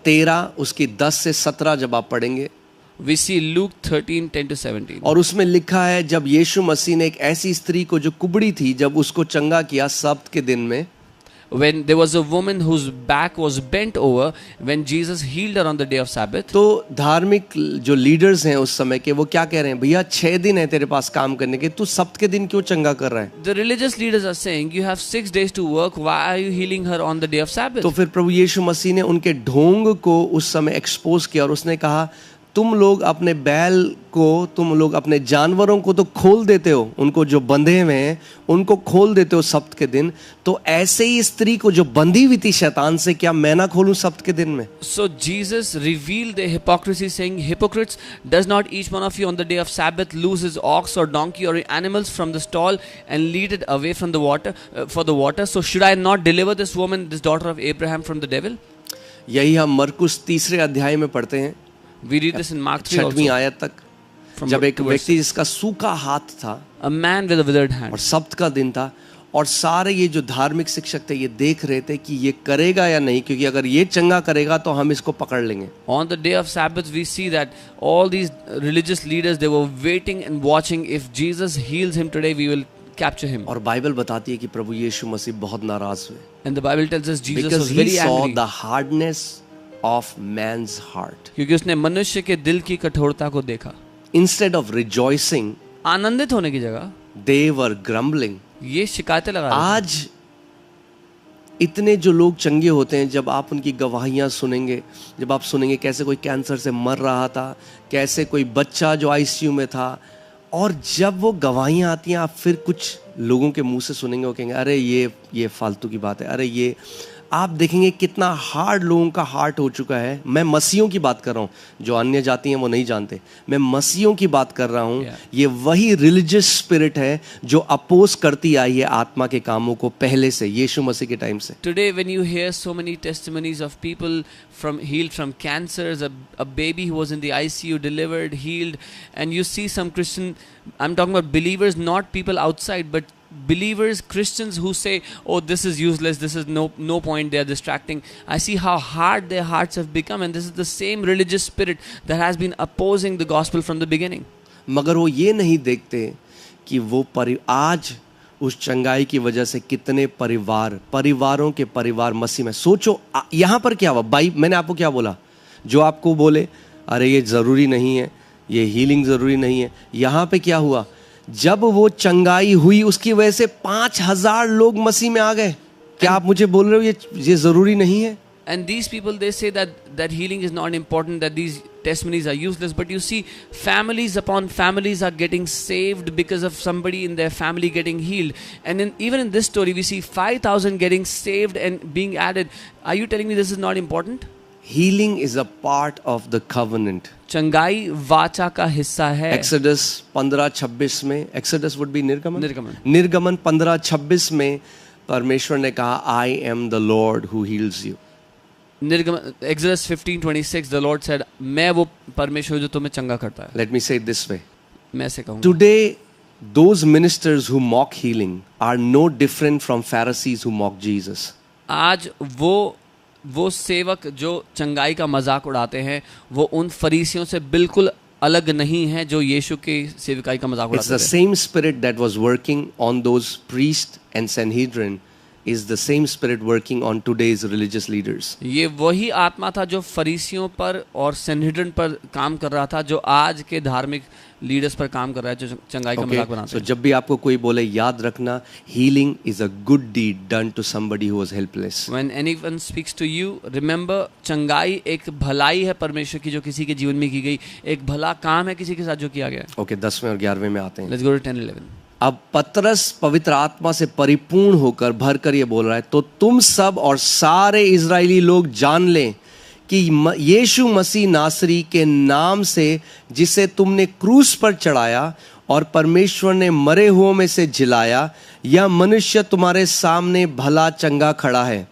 13 उसकी 10 से 17 जब आप पढ़ेंगे We see Luke 13:10 to 17. और उसमें लिखा है जब यीशु मसीह ने एक ऐसी स्त्री को जो कुबड़ी थी जब उसको चंगा किया सब्त के दिन में. When there was a woman whose back was bent over, when Jesus healed her on the day of Sabbath. तो धार्मिक जो लीडर्स हैं उस समय के वो क्या कह रहे हैं भैया 6 दिन है तेरे पास काम करने के तू सब्त के दिन क्यों चंगा कर रहा है. The religious leaders are saying you have 6 days to work, why are you healing her on the day of Sabbath? तो फिर प्रभु यीशु मसीह ने उनके ढोंग को उस समय एक्सपोज किया और उसने कहा तुम लोग अपने बैल को तुम लोग अपने जानवरों को तो खोल देते हो उनको जो बंधे हुए हैं उनको खोल देते हो सब्त के दिन तो ऐसे ही स्त्री को जो बंधी हुई थी शैतान से क्या मैं ना खोलूं सब्त के दिन में. So Jesus revealed the hypocrisy saying hypocrites, does not each one of you on the day of Sabbath loose his ox or donkey or animals from the stall and lead it away from the water for the water, so should I not deliver this woman, this daughter of Abraham, from the devil? यही हम मरकुस 3 अध्याय में पढ़ते हैं. We read this in Mark 3 6वीं also. आयत तक From जब एक verse- व्यक्ति जिसका सूखा हाथ था A man with a withered और hand. सब्त का दिन था और सारे ये जो धार्मिक शिक्षक थे ये देख रहे थे कि ये करेगा या नहीं क्योंकि अगर ये चंगा करेगा तो हम इसको पकड़ लेंगे. On the day of Sabbath, we see that all these religious leaders, they were waiting and watching. If Jesus heals him today, we will capture him. और बाइबल बताती है कि प्रभु यीशु मसीह बहुत नाराज हुए And the Bible tells us Jesus because was he very saw angry. the hardness of man's heart. क्योंकि उसने मनुष्य के दिल की कठोरता को देखा. Instead of rejoicing, आनंदित होने की जगह they were grumbling. ये शिकायतें लगा रहे थे. आज इतने जो लोग चंगे होते हैं जब आप उनकी गवाहियां सुनेंगे जब आप सुनेंगे कैसे कोई कैंसर से मर रहा था कैसे कोई बच्चा जो आईसीयू में था और जब वो गवाहियां आती हैं आप फिर कुछ लोगों के मुंह से सुनेंगे वो कहेंगे अरे ये फालतू की बात है अरे ये आप देखेंगे कितना हार्ड लोगों का हार्ट हो चुका है. मैं मसीहों की बात कर रहा हूँ जो अन्य जाति हैं वो नहीं जानते मैं मसीहों की बात कर रहा हूँ. ये वही रिलीजियस स्पिरिट है जो अपोज करती आई है आत्मा के कामों को पहले से यीशु मसीह के टाइम से. Today, when you hear so many testimonies of people healed from cancers, a baby who was in the ICU delivered, healed, and you see some Christian, I'm talking about believers, not people outside, but believers, Christians who say, oh, this is useless, this is no point, they are distracting. I see how hard their hearts have become, and this is the same religious spirit that has been opposing the gospel from the beginning. मगर वो ये नहीं देखते कि वो आज उस चंगाई की वजह से कितने परिवारों के परिवार मसीह में. सोचो यहाँ पर क्या हुआ मैंने आपको क्या बोला जो आपको बोले अरे ये ज़रूरी नहीं है ये हीलिंग ज़रूरी नहीं है यहाँ पे क्या हुआ जब वो चंगाई हुई उसकी वजह से 5000 लोग मसीह में आ गए. क्या आप मुझे बोल रहे हो ये ज़रूरी नहीं है. And these people, they say that healing is not important, that these testimonies are useless. But you see, families upon families are getting saved because of somebody in their family getting healed. And even in this story, we see 5,000 getting saved and being added. Are you telling me this is not important? Healing is a part of the covenant. चंगाई वाचा का हिस्सा है. Exodus 15:26 में Exodus would be निर्गमन. निर्गमन 15:26 में परमेश्वर ने कहा I am the Lord who heals you. Exodus 15:26, the Lord said, मैं वो परमेश्वर जो तुम्हें चंगा करता है. Let me say it this way. मैं ऐसे कहूँगा. Today, those ministers who mock healing are no different from Pharisees who mock Jesus. आज वो सेवक जो चंगाई का मजाक उड़ाते हैं वो उन फरीसियों से बिल्कुल अलग नहीं है जो यीशु के सेवकाई का मजाक It's उड़ाते the थे. same spirit that was working on those priests and Sanhedrin is the same spirit working on today's religious leaders. ये वही आत्मा था जो फरीसियों पर और सनहेड्रिन पर काम कर रहा था, जो आज के धार्मिक लीडर्स पर काम कर रहा है, जो चंगाई का मजाक बनाते So हैं. जब भी आपको कोई बोले याद रखना, healing is a good deed done to somebody who was helpless. When anyone speaks to you, remember, चंगाई एक भलाई है परमेश्वर की जो किसी के जीवन में की गई, एक भला काम है किसी के साथ जो किया गया. ओके 10वें और 11वें में आते हैं. Let's go to 10-11. अब पतरस पवित्र आत्मा से परिपूर्ण होकर भरकर ये बोल रहा है, तो तुम सब और सारे इजरायली लोग जान लें कि यीशु मसीह नासरी के नाम से जिसे तुमने क्रूस पर चढ़ाया और परमेश्वर ने मरे हुओं में से जिलाया, यह मनुष्य तुम्हारे सामने भला चंगा खड़ा है.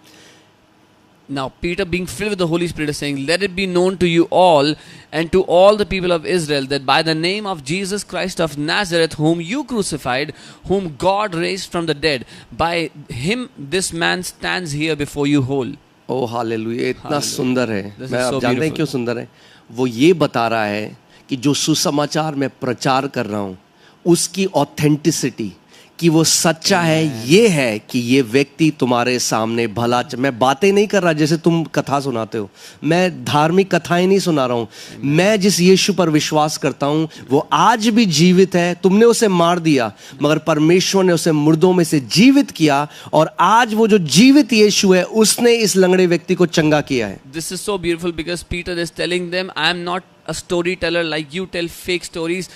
Now Peter, being filled with the Holy Spirit, is saying, let it be known to you all and to all the people of Israel that by the name of Jesus Christ of Nazareth, whom you crucified, whom God raised from the dead, by him this man stands here before you whole. Oh hallelujah, इतना सुंदर है. This मैं is आप so जानते हैं beautiful. क्यों सुंदर है? वो ये बता रहा है कि जो सुसमाचार मैं प्रचार कर रहा हूँ उसकी ऑथेंटिसिटी, कि वो सच्चा है, ये है कि ये व्यक्ति तुम्हारे सामने भला. मैं बातें नहीं कर रहा जैसे तुम कथा सुनाते हो, मैं धार्मिक कथाएं नहीं सुना रहा हूँ. मैं जिस यीशु पर विश्वास करता हूँ वो आज भी जीवित है. तुमने उसे मार दिया मगर परमेश्वर ने उसे मुर्दों में से जीवित किया, और आज वो जो जीवित यीशु है उसने इस लंगड़े व्यक्ति को चंगा किया है. This is so beautiful because Peter is telling them, I am not a storyteller like you tell fake stories.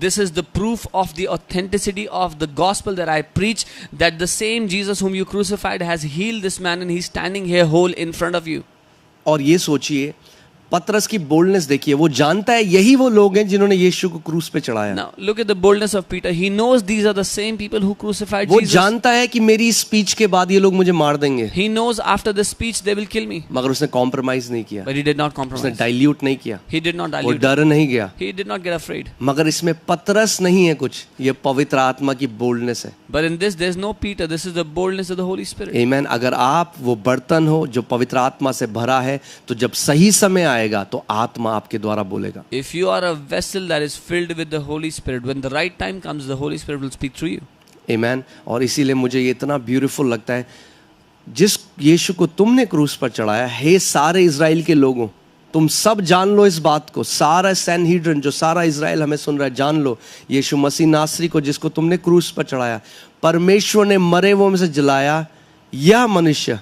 This is the proof of the authenticity of the gospel that I preach, that the same Jesus whom you crucified has healed this man and he's standing here whole in front of you. और ये सोचिए, पतरस की boldness देखिए, वो जानता है यही वो लोग हैं जिन्होंने यीशु को क्रूस पे चढ़ाया. Now look at the boldness of Peter. He knows these are the same people who crucified वो Jesus. जानता है कि मेरी स्पीच के बाद ये लोग मुझे मार देंगे, He knows after the speech they will kill me. मगर उसने कॉम्प्रोमाइज नहीं किया, But he did not उसने compromise. डाइल्यूट नहीं किया, He did not वो dilute. डर नहीं गया. He did not get afraid. मगर इसमें पतरस नहीं है कुछ, ये पवित्र आत्मा की बोल्डनेस है. But in this there's no Peter. This is the boldness of the Holy Spirit. आमीन. अगर आप वो बर्तन हो जो पवित्र आत्मा से भरा है, तो जब सही समय आएगा तो आत्मा आपके द्वारा बोलेगा. If you are a vessel that is filled with the Holy Spirit, when the right time comes, the Holy Spirit will speak through you. आमीन. और इसीलिए मुझे ये इतना ब्यूटीफुल लगता है, जिस यीशु को तुमने क्रूस पर चढ़ाया, हे सारे इजराइल के लोगों, तुम सब जान लो इस बात को. सारा सैनहेड्रिन, जो सारा इजराइल हमें सुन रहा है, जान लो यीशु मसीह नासरी को जिसको तुमने क्रूस पर चढ़ाया, परमेश्वर ने मरे हुओं में से जिलाया, यह मनुष्य,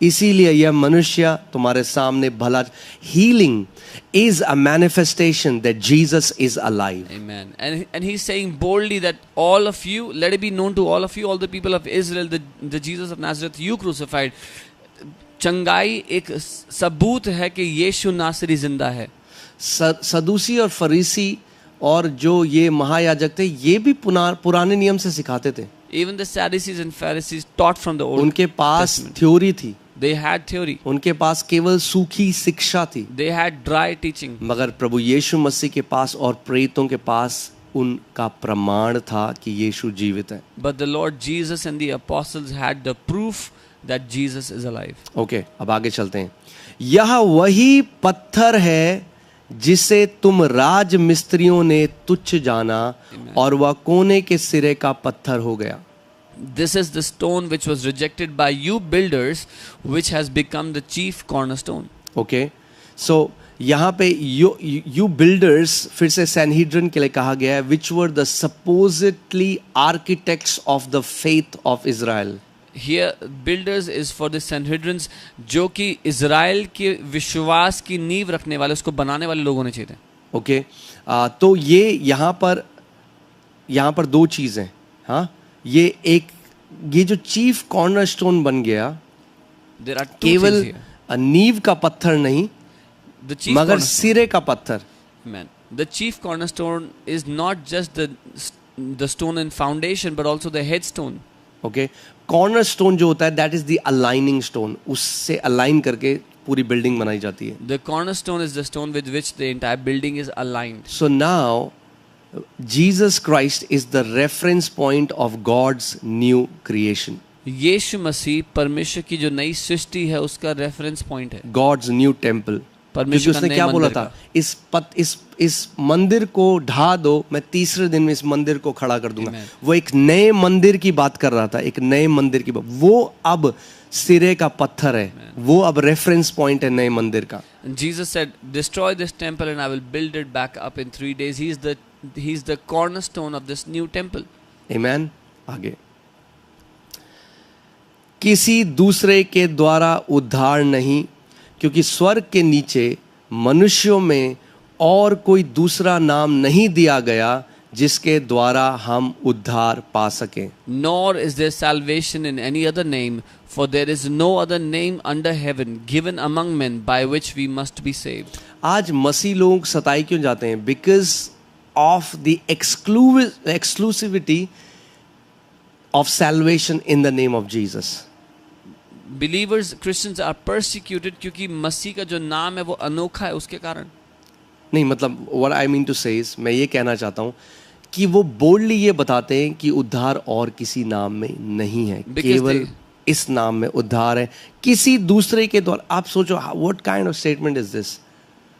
इसीलिए यह मनुष्य तुम्हारे सामने भला. Healing is a manifestation that Jesus is alive. Amen. And he's saying boldly that all of you, let it be known to all of you, all the people of Israel, the Jesus of Nazareth you crucified. चंगाई एक सबूत है कि यीशु नासरी जिंदा है. सदूसी और फरीसी और जो ये महायाजक थे, ये भी पुराने नियम से सिखाते थे. Even the Sadducees and Pharisees taught from the Old उनके पास Testament. थ्योरी थी, They had theory. उनके पास केवल सूखी शिक्षा थी. They had dry teaching. मगर प्रभु यीशु मसीह के पास और प्रेरितों के पास उनका प्रमाण था कि यीशु जीवित है. But the Lord Jesus and the apostles had the proof that Jesus is alive. Okay, अब आगे चलते हैं. यह वही पत्थर है जिसे तुम राज मिस्त्रियों ने तुच्छ जाना, और वह कोने के सिरे का पत्थर हो गया. This is the stone which was rejected by you builders, which has become the chief cornerstone. Okay, so यहाँ पे यू बिल्डर्स फिर से सैनहेड्रिन के लिए कहा गया है, which were the supposedly architects of the faith of Israel. Here builders is for the Sanhedrins, जो कि इजराइल के विश्वास की नींव रखने वाले, उसको बनाने वाले लोग होने चाहिए. ओके, तो ये यहाँ पर दो चीज़ें. हाँ, ये जो चीफ कॉर्नरस्टोन बन गया, There are two केवल things here. नींव का पत्थर नहीं, The chief मगर cornerstone. सिरे का पत्थर. Amen. The chief cornerstone is not just the stone and foundation, but also the headstone. Okay, cornerstone जो होता है, that is the aligning stone. उससे अलाइन करके पूरी बिल्डिंग बनाई जाती है. The cornerstone is the stone with which the entire building is aligned. So now Jesus Christ is the reference point of God's new creation. यीशु मसीह परमेश्वर की जो नई सृष्टि है उसका रेफरेंस पॉइंट है. God's new temple. परमेश्वर का उसने नए क्या बोला मंदिर था, इस मंदिर को ढा दो, मैं तीसरे दिन में इस मंदिर को खड़ा कर दूंगा। Amen. वो एक नए मंदिर की बात कर रहा था, एक नए मंदिर की बात। वो अब सिरे का पत्थर है, वो अब रेफरेंस पॉइंट है नए मंदिर का। And Jesus said, "Destroy this temple, and I will build it back up in 3 days." He's the cornerstone of this new temple. आमेन। आगे, किसी दूसरे के द्वारा उद्धार नहीं, क्योंकि स्वर्ग के नीचे मनुष्यों में और कोई दूसरा नाम नहीं दिया गया जिसके द्वारा हम उद्धार पा सकें। Nor is there salvation in any other name, for there is no other name under heaven given among men by which we must be saved. आज मसीह लोग सताए क्यों जाते हैं? Because of the exclusivity of salvation in the name of Jesus. Believers, Christians are persecuted क्योंकि मसीह का जो नाम है वो अनोखा है, उसके कारण नहीं, मतलब व्हाट आई मीन टू से इज, मैं ये कहना चाहता हूँ कि वो बोल्डली ये बताते हैं कि उद्धार और किसी नाम में नहीं है, केवल इस नाम में उद्धार है, किसी दूसरे के द्वारा। आप सोचो, what kind of statement is this?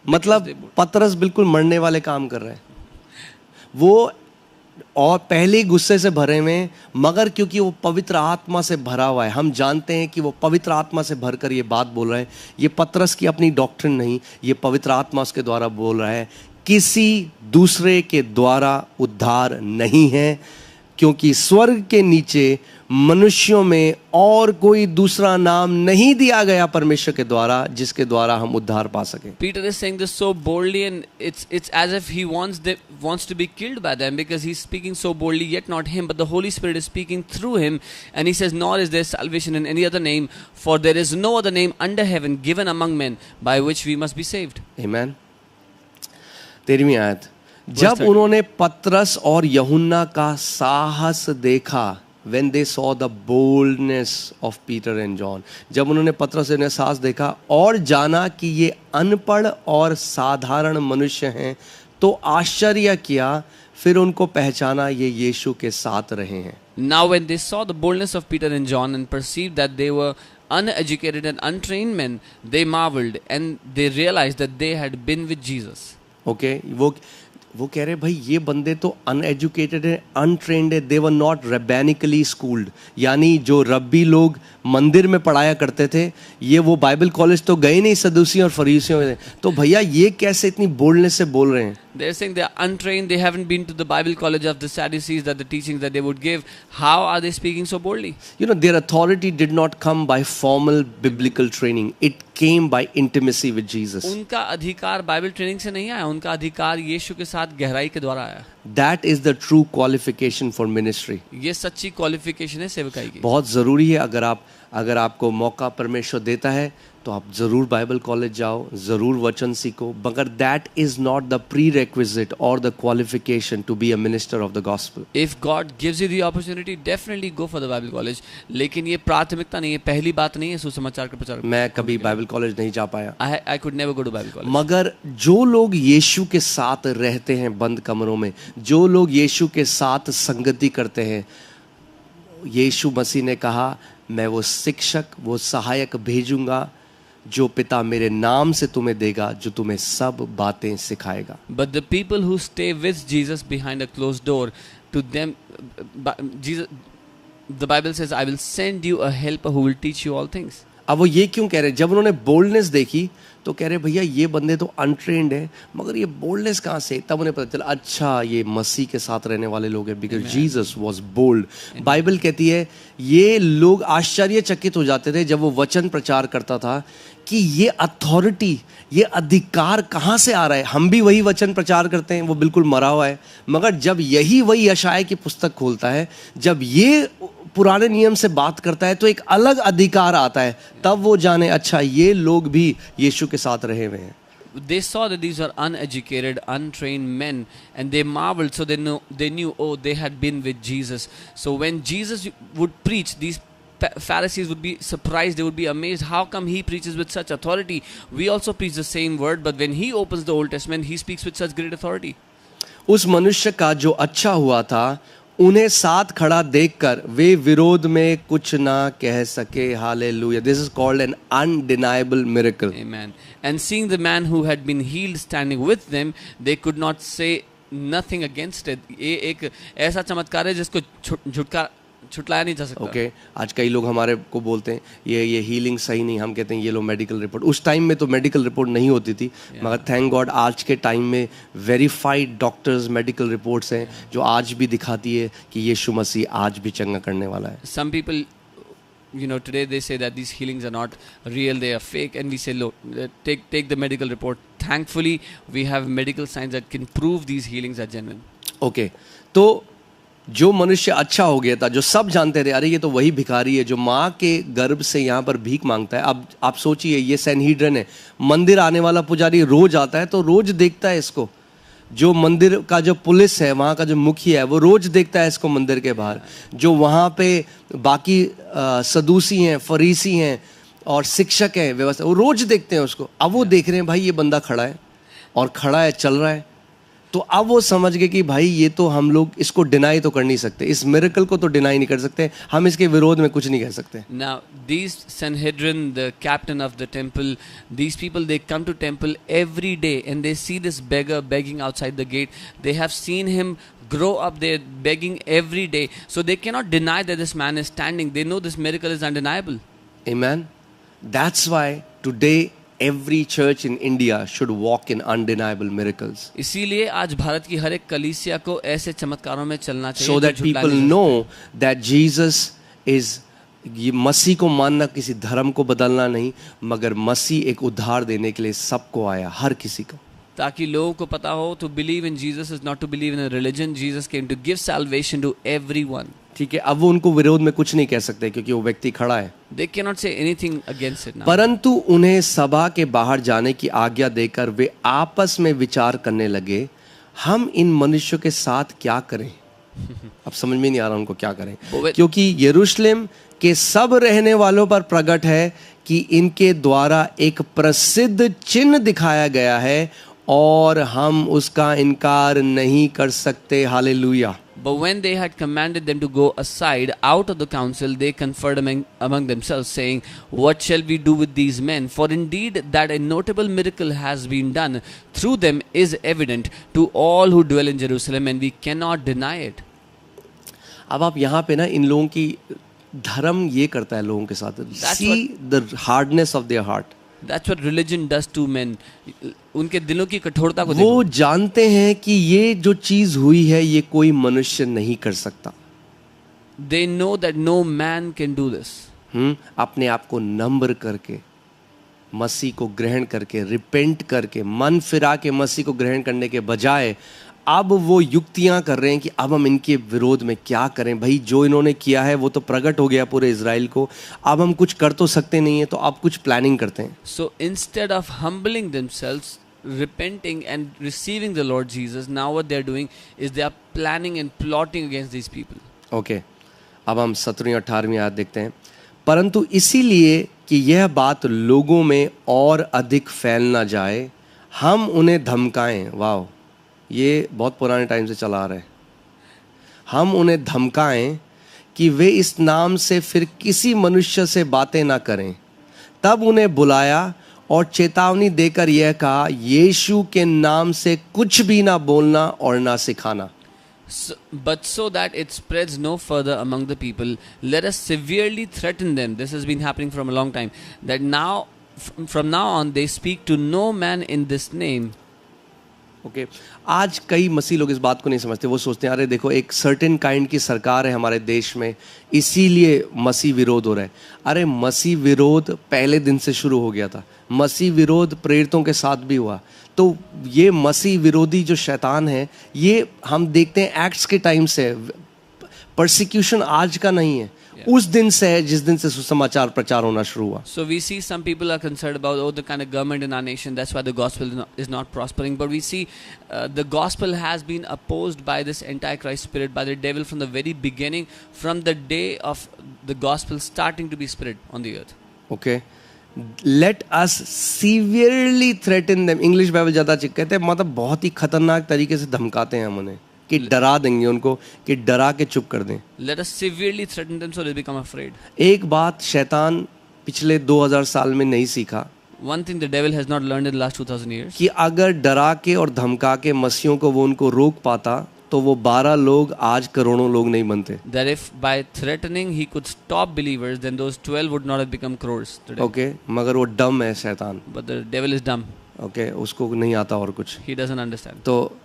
मतलब पतरस बिल्कुल मरने वाले काम कर रहे हैं वो, और पहले ही गुस्से से भरे हुए, मगर क्योंकि वो पवित्र आत्मा से भरा हुआ है, हम जानते हैं कि वो पवित्र आत्मा से भरकर ये बात बोल रहा है। ये पतरस की अपनी डॉक्ट्रिन नहीं, ये पवित्र आत्मा उसके द्वारा बोल रहा है। किसी दूसरे के द्वारा उद्धार नहीं है, क्योंकि स्वर्ग के नीचे मनुष्यों में और कोई दूसरा नाम नहीं दिया गया परमेश्वर के द्वारा जिसके द्वारा हम उद्धार पा सकें। Peter is saying this so boldly, and it's as if he wants to be killed by them, because he's speaking so boldly, yet not him, but the Holy Spirit is speaking through him, and he says, "Nor is there salvation in any other name, for there is no other name under heaven given among men by which we must be saved." Amen. 13वीं आयत, जब उन्होंने पतरस और यूहन्ना का साहस देखा, when they saw the boldness of Peter and John, जब उन्होंने पतरस ने साहस देखा और जाना कि ये अनपढ़ और साधारण मनुष्य हैं, तो आश्चर्य किया, फिर उनको पहचाना ये यीशु के साथ रहे हैं। Now when they saw the boldness of Peter and John and perceived that they were uneducated and untrained men, they marveled, and they realized that they had been with Jesus. Okay, वो कह रहे भाई ये बंदे तो uneducated है, untrained है, दे were not रैबैनिकली schooled, यानी जो रब्बी लोग मंदिर में पढ़ाया करते थे, ये वो बाइबल कॉलेज तो गए नहीं सदूसियों और फरीसियों में, तो भैया ये कैसे इतनी बोल्डनेस से बोल रहे हैं? They're saying they are untrained, they haven't been to the Bible college of the Sadducees, that the teachings that they would give. How are they speaking so boldly? You know, their authority did not come by formal biblical training. It came by intimacy with Jesus. उनका अधिकार Bible training से नहीं आया, उनका अधिकार यीशु के साथ गहराई के द्वारा आया। That is the true qualification for ministry. ये सच्ची क्वालिफिकेशन है सेवकाई की। बहुत ज़रूरी है, अगर आपको मौका परमेश्वर देता है तो आप ज़रूर बाइबल कॉलेज जाओ, ज़रूर वचन सीखो, मगर that is not the prerequisite और the qualification to be a minister of the gospel. If God gives you the opportunity, definitely go for the Bible college. लेकिन ये प्राथमिकता नहीं है, पहली बात नहीं है सुसमाचार का प्रचार। मैं कभी बाइबल कॉलेज नहीं जा पाया, I could never go to Bible college. मगर जो लोग यीशु के साथ रहते हैं बंद कमरों में, जो लोग यीशु के साथ संगति करते हैं, यीशु मसीह ने कहा, मैं वो शिक्षक, वो सहायक भेजूंगा जो पिता मेरे नाम से तुम्हें देगा, जो तुम्हें सब बातें सिखाएगा। But the people who stay with Jesus behind a closed door, to them, Jesus, the Bible says, "I will send you a helper who will teach you all things." अब वो ये क्यों कह रहे हैं? जब उन्होंने बोल्डनेस देखी तो कह रहे भैया ये बंदे तो अनट्रेंड है, मगर ये बोल्डनेस कहाँ से? तब उन्हें पता चला, अच्छा ये मसीह के साथ रहने वाले लोग हैं, because Jesus was bold. Bible कहती है ये लोग आश्चर्यचकित हो जाते थे जब वो वचन प्रचार करता था कि ये अथॉरिटी, ये अधिकार कहाँ से आ रहा है। हम भी वही वचन प्रचार करते हैं, वो बिल्कुल मरा हुआ है, मगर जब यही वही यशायाह की पुस्तक खोलता है, जब ये पुराने नियम से बात करता है, तो एक अलग अधिकार आता है, तब वो जाने अच्छा ये लोग भी यीशु के साथ रहे हुए हैं। They saw that these are uneducated, untrained men, and they marveled. So they knew, oh, they had been with Jesus. So when Jesus would preach, these Pharisees would be surprised. They would be amazed. How come he preaches with such authority? We also preach the same word, but when he opens the Old Testament, he speaks with such great authority. उस मनुष्य का जो अच्छा हुआ था, उन्हें साथ खड़ा देखकर वे विरोध में कुछ ना कह सके. Hallelujah. This is called an undeniable miracle. Amen. And seeing the man who had been healed standing with them, they could not say nothing against it. ये एक ऐसा चमत्कार है जिसको छुटलाया नहीं जा सकता. ओके आज कई लोग हमारे को बोलते हैं ये हीलिंग सही नहीं. हम कहते हैं ये लो मेडिकल रिपोर्ट. उस टाइम में तो मेडिकल रिपोर्ट नहीं होती थी, मगर थैंक गॉड आज के टाइम में वेरीफाइड डॉक्टर्स मेडिकल रिपोर्ट्स हैं जो आज भी दिखाती है कि यीशु मसीह आज भी चंगा करने वाला है. Some people, today they say that these healings are not real, they are fake, and we say, look, take the medical report. Thankfully, we have medical science that can prove these healings are genuine. Okay तो जो मनुष्य अच्छा हो गया था, जो सब जानते थे अरे ये तो वही भिखारी है जो माँ के गर्भ से यहाँ पर भीख मांगता है. अब आप सोचिए ये सैनहीड्रिन है, मंदिर आने वाला पुजारी रोज आता है तो रोज देखता है इसको. जो मंदिर का जो पुलिस है, वहाँ का जो मुखिया है, वो रोज देखता है इसको मंदिर के बाहर. जो वहाँ पे बाकी सदूसी हैं, फरीसी हैं और शिक्षक हैं व्यवस्था, वो रोज देखते हैं उसको. अब वो देख रहे हैं भाई ये बंदा खड़ा है और खड़ा है, चल रहा है, तो अब वो समझ गए कि भाई ये तो हम लोग इसको डिनाई तो कर नहीं सकते, इस मिरेकल को तो डिनाई नहीं कर सकते, हम इसके विरोध में कुछ नहीं कह सकते. Now these Sanhedrin, the captain of the temple, these people, they come to temple every day and they see this beggar begging outside the gate. They have seen him grow up there begging every day, so they cannot deny that this man is standing. They know this miracle is undeniable. Amen. That's why today every church in India should walk in undeniable miracles. इसीलिए आज भारत की हर एक कलीसिया को ऐसे चमत्कारों में चलना चाहिए So that people know that Jesus is, ये मसीह को मानना किसी धर्म को बदलना नहीं, मगर मसीह एक उद्धार देने के लिए सबको आया, हर किसी को. ताकि लोगों को पता हो, to believe in Jesus is not to believe in a religion. Jesus came to give salvation to everyone. ठीक है. अब वो उनको विरोध में कुछ नहीं कह सकते क्योंकि वो व्यक्ति खड़ा है. They cannot say anything against it now. परंतु उन्हें सभा के बाहर जाने की आज्ञा देकर वे आपस में विचार करने लगे, हम इन मनुष्यों के साथ क्या करें. अब समझ में नहीं आ रहा उनको क्या करें, क्योंकि यरूशलेम के सब रहने वालों पर प्रकट है कि इनके द्वारा एक प्रसिद्ध चिन्ह दिखाया गया है और हम उसका इनकार नहीं कर सकते. Hallelujah. But when they had commanded them to go aside out of the council, they conferred among themselves, saying, what shall we do with these men? For indeed that a notable miracle has been done through them is evident to all who dwell in Jerusalem, and we cannot deny it. अब आप यहाँ पे ना इन लोगों की धर्म ये करता है लोगों के साथ. See the hardness of their heart. That's what religion does to men. उनके दिलों की कठोरता को वो जानते हैं कि ये जो चीज हुई है ये कोई मनुष्य नहीं कर सकता. They know that no man can do this. अपने आप को नम्र करके, मसीह को ग्रहण करके, रिपेंट करके, मन फिरा के मसीह को ग्रहण करने के बजाय अब वो युक्तियां कर रहे हैं कि अब हम इनके विरोध में क्या करें. भाई जो इन्होंने किया है वो तो प्रकट हो गया पूरे इजराइल को, अब हम कुछ कर तो सकते नहीं है, तो अब कुछ प्लानिंग करते हैं. So instead of humbling themselves, repenting and receiving the Lord Jesus, now what they are doing is they are planning and plotting against these people. Okay. अब हम 17वीं 18वीं आयत देखते हैं. परंतु इसीलिए कि यह बात लोगों में और अधिक फैल ना जाए, हम उन्हें धमकाएं. वाह, ये बहुत पुराने टाइम से चला आ रहा है. हम उन्हें धमकाएं कि वे इस नाम से फिर किसी मनुष्य से बातें ना करें. तब उन्हें बुलाया और चेतावनी देकर यह कहा, यीशु के नाम से कुछ भी ना बोलना और ना सिखाना. But so that it spreads no further among the people, let us severely threaten them. This has been happening from a long time. That now, from now on, they speak to no man in this name. Okay आज कई मसीह लोग इस बात को नहीं समझते. वो सोचते हैं अरे देखो एक सर्टेन काइंड की सरकार है हमारे देश में, इसीलिए मसीह विरोध हो रहा है. अरे मसीह विरोध पहले दिन से शुरू हो गया था. मसीह विरोध प्रेरितों के साथ भी हुआ. तो ये मसीह विरोधी जो शैतान है, ये हम देखते हैं एक्ट्स के टाइम से. परसिक्यूशन आज का नहीं है, उस दिन से है जिस दिन से सुसमाचार प्रचार होना शुरू हुआ. So we see some people are concerned about the kind of government in our nation, that's why the gospel is not prospering. But we see the gospel has been opposed by this antichrist spirit, by the devil from the very beginning, from the day of the gospel starting to be spread on the earth. Okay. Let us severely threaten them. English Bible ज़्यादा कहते हैं मतलब बहुत ही खतरनाक तरीके से धमकाते हैं हम उन्हें. कि डरा देंगे उनको, कि डरा के चुप कर दें। Let us severely threaten them so they become afraid. एक बात शैतान पिछले 2000 साल में नहीं सीखा One thing the devil has not learned in the last 2000 years, कि अगर डरा के और धमका के मसीहों को वो उनको रोक पाता तो वो 12 लोग आज करोड़ों लोग नहीं बनते। that if by threatening he could stop believers, then those 12 would not have become crores today. Okay, मगर वो डम है शैतान। But the devil is dumb. Okay, उसको नहीं आता और कुछ। He doesn't understand. तो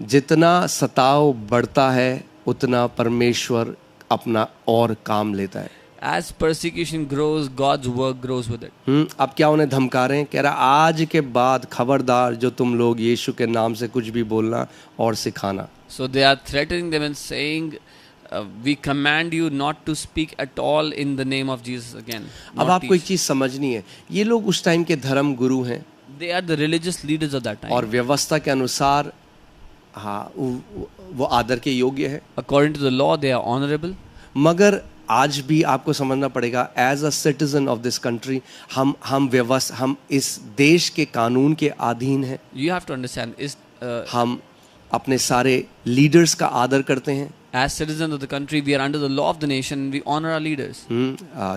जितना सताव बढ़ता है उतना परमेश्वर अपना और काम लेता है। As persecution grows, God's work grows with it. अब क्या उन्हें धमका रहे हैं? कह रहा आज के बाद खबरदार जो तुम लोग यीशु के नाम से कुछ भी बोलना और सिखाना। So they are threatening them and saying, we command you not to speak at all in the name of Jesus again. अब Not आपको एक teach. चीज समझनी है, ये लोग उस टाइम के धर्म गुरु हैं They are the religious leaders of that time. और व्यवस्था के अनुसार हाँ वो आदर के योग्य है, According to the law, they are honorable. मगर आज भी आपको समझना पड़ेगा as a citizen of this country हम इस देश के कानून के अधीन हैं। You have to understand, हम अपने सारे लीडर्स का आदर करते हैं। as citizens of the country, we are under the law of the nation and we honor our leaders.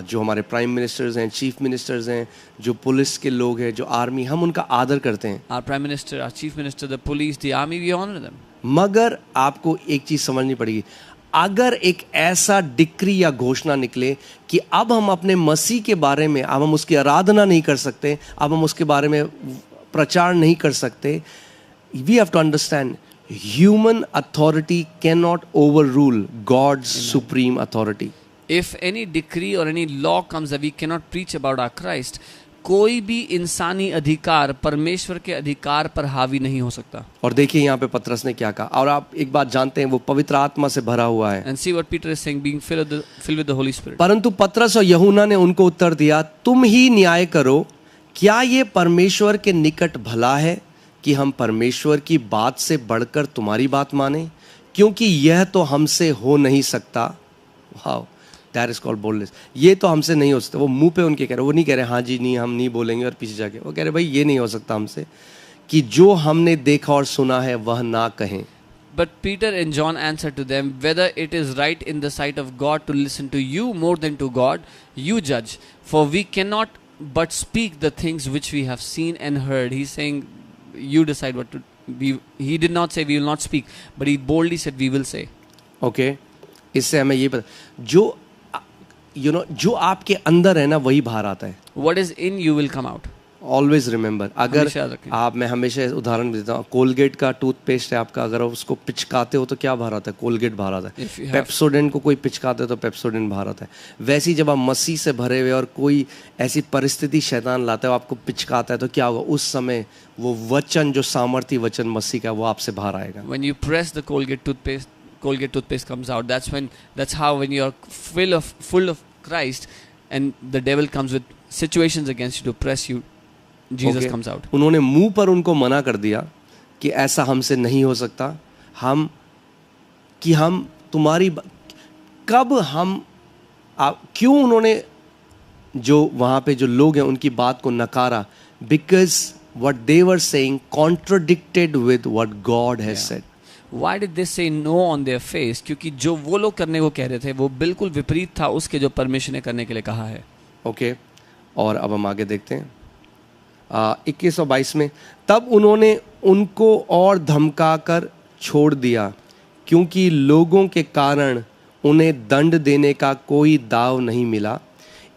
जो हमारे प्राइम मिनिस्टर्स हैं, चीफ मिनिस्टर्स हैं, जो पुलिस के लोग हैं, जो आर्मी, हम उनका आदर करते हैं। Our prime minister, our chief minister, the police, the army, we honor them. मगर आपको एक चीज समझनी पड़ेगी, अगर एक ऐसा डिक्री या घोषणा निकले कि अब हम अपने मसीह के बारे में, अब हम उसकी आराधना नहीं कर सकते, अब हम उसके बारे में प्रचार नहीं कर सकते, we have to understand human authority can not overrule God's supreme authority. If any decree or any law comes that we cannot preach about our Christ, कोई भी इंसानी अधिकार परमेश्वर के अधिकार पर हावी नहीं हो सकता। और देखिए यहाँ पे पतरस ने क्या कहा, और आप एक बात जानते हैं वो पवित्र आत्मा से भरा हुआ है। And see what Peter is saying, being filled with the Holy Spirit. परंतु पतरस और यूहन्ना ने उनको उत्तर दिया, तुम ही न्याय करो, क्या ये परमेश्वर के निकट भला है कि हम परमेश्वर की बात से बढ़कर तुम्हारी बात माने, क्योंकि यह तो हमसे हो नहीं सकता। Wow, that is called boldness. ये तो हमसे नहीं हो सकता। वो मुंह पे उनके कह रहे, वो नहीं कह रहे हाँ जी नहीं हम नहीं बोलेंगे और पीछे जाके वो कह रहे भाई ये नहीं हो सकता हमसे कि जो हमने देखा और सुना है वह ना कहें। But Peter and John answered to them, whether it is right in the sight of God to listen to you more than to God, you judge. For we cannot but speak the things which we have seen and heard. He's saying, you decide what to. He did not say we will not speak, but he boldly said we will say. Okay, इससे हमें ये पता जो जो आपके अंदर है ना वही बाहर आता है। What is in you will come out. Always remember, अगर हमेशा रखें। आप, मैं हमेशा उदाहरण देता हूँ, कोलगेट का टूथपेस्ट है आपका, अगर आप उसको पिचकाते हो तो क्या बाहर आता है? कोलगेट बाहर आता है। If you have- पेप्सोडेंट को कोई पिचकाते हो तो पेप्सोडेंट बाहर आता है। वैसे ही जब आप मसीह से भरे हुए और कोई ऐसी परिस्थिति शैतान लाता है आपको पिचकाता है तो क्या होगा? उस समय वो वचन, जो सामर्थ्य वचन मसीह का, वो आपसे बाहर आएगा। When you press the Colgate toothpaste comes out. That's how when you are full of Christ, and the devil comes with situations against you to press you, Jesus Okay. comes out. उन्होंने मुंह पर उनको मना कर दिया कि ऐसा हमसे नहीं हो सकता, हम तुम्हारी कब हम क्यों उन्होंने जो वहाँ पे जो लोग हैं उनकी बात को नकारा? Because what they were saying contradicted with what God has said. Why did they say no on their face? क्योंकि जो वो लोग करने को कह रहे थे वो बिल्कुल विपरीत था उसके जो परमेश्वर ने करने के लिए कहा है। ओके, और अब हम आगे देखते हैं 21 और 22 में, तब उन्होंने उनको और धमका कर छोड़ दिया, क्योंकि लोगों के कारण उन्हें दंड देने का कोई दाव नहीं मिला,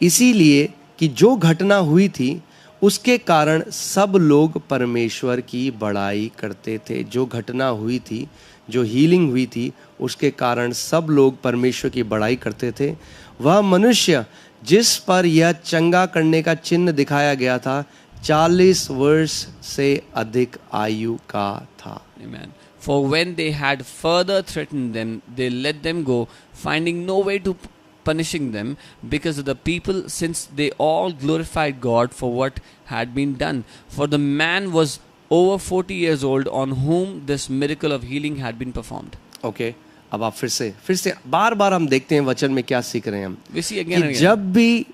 इसीलिए कि जो घटना हुई थी उसके कारण सब लोग परमेश्वर की बड़ाई करते थे। जो घटना हुई थी, जो हीलिंग हुई थी, उसके कारण सब लोग परमेश्वर की बड़ाई करते थे। वह मनुष्य जिस पर यह चंगा करने का चिन्ह दिखाया गया था 40 वर्ष से अधिक आयु का था। Amen. For when they had further threatened them, they let them go, finding no way to punishing them because of the people, since they all glorified God for what had been done. For the man was over 40 years old on whom this miracle of healing had been performed. Okay, अब आप फिर से बार बार हम देखते हैं वचन में क्या सीख रहे हैं हम We see again and कि again. जब भी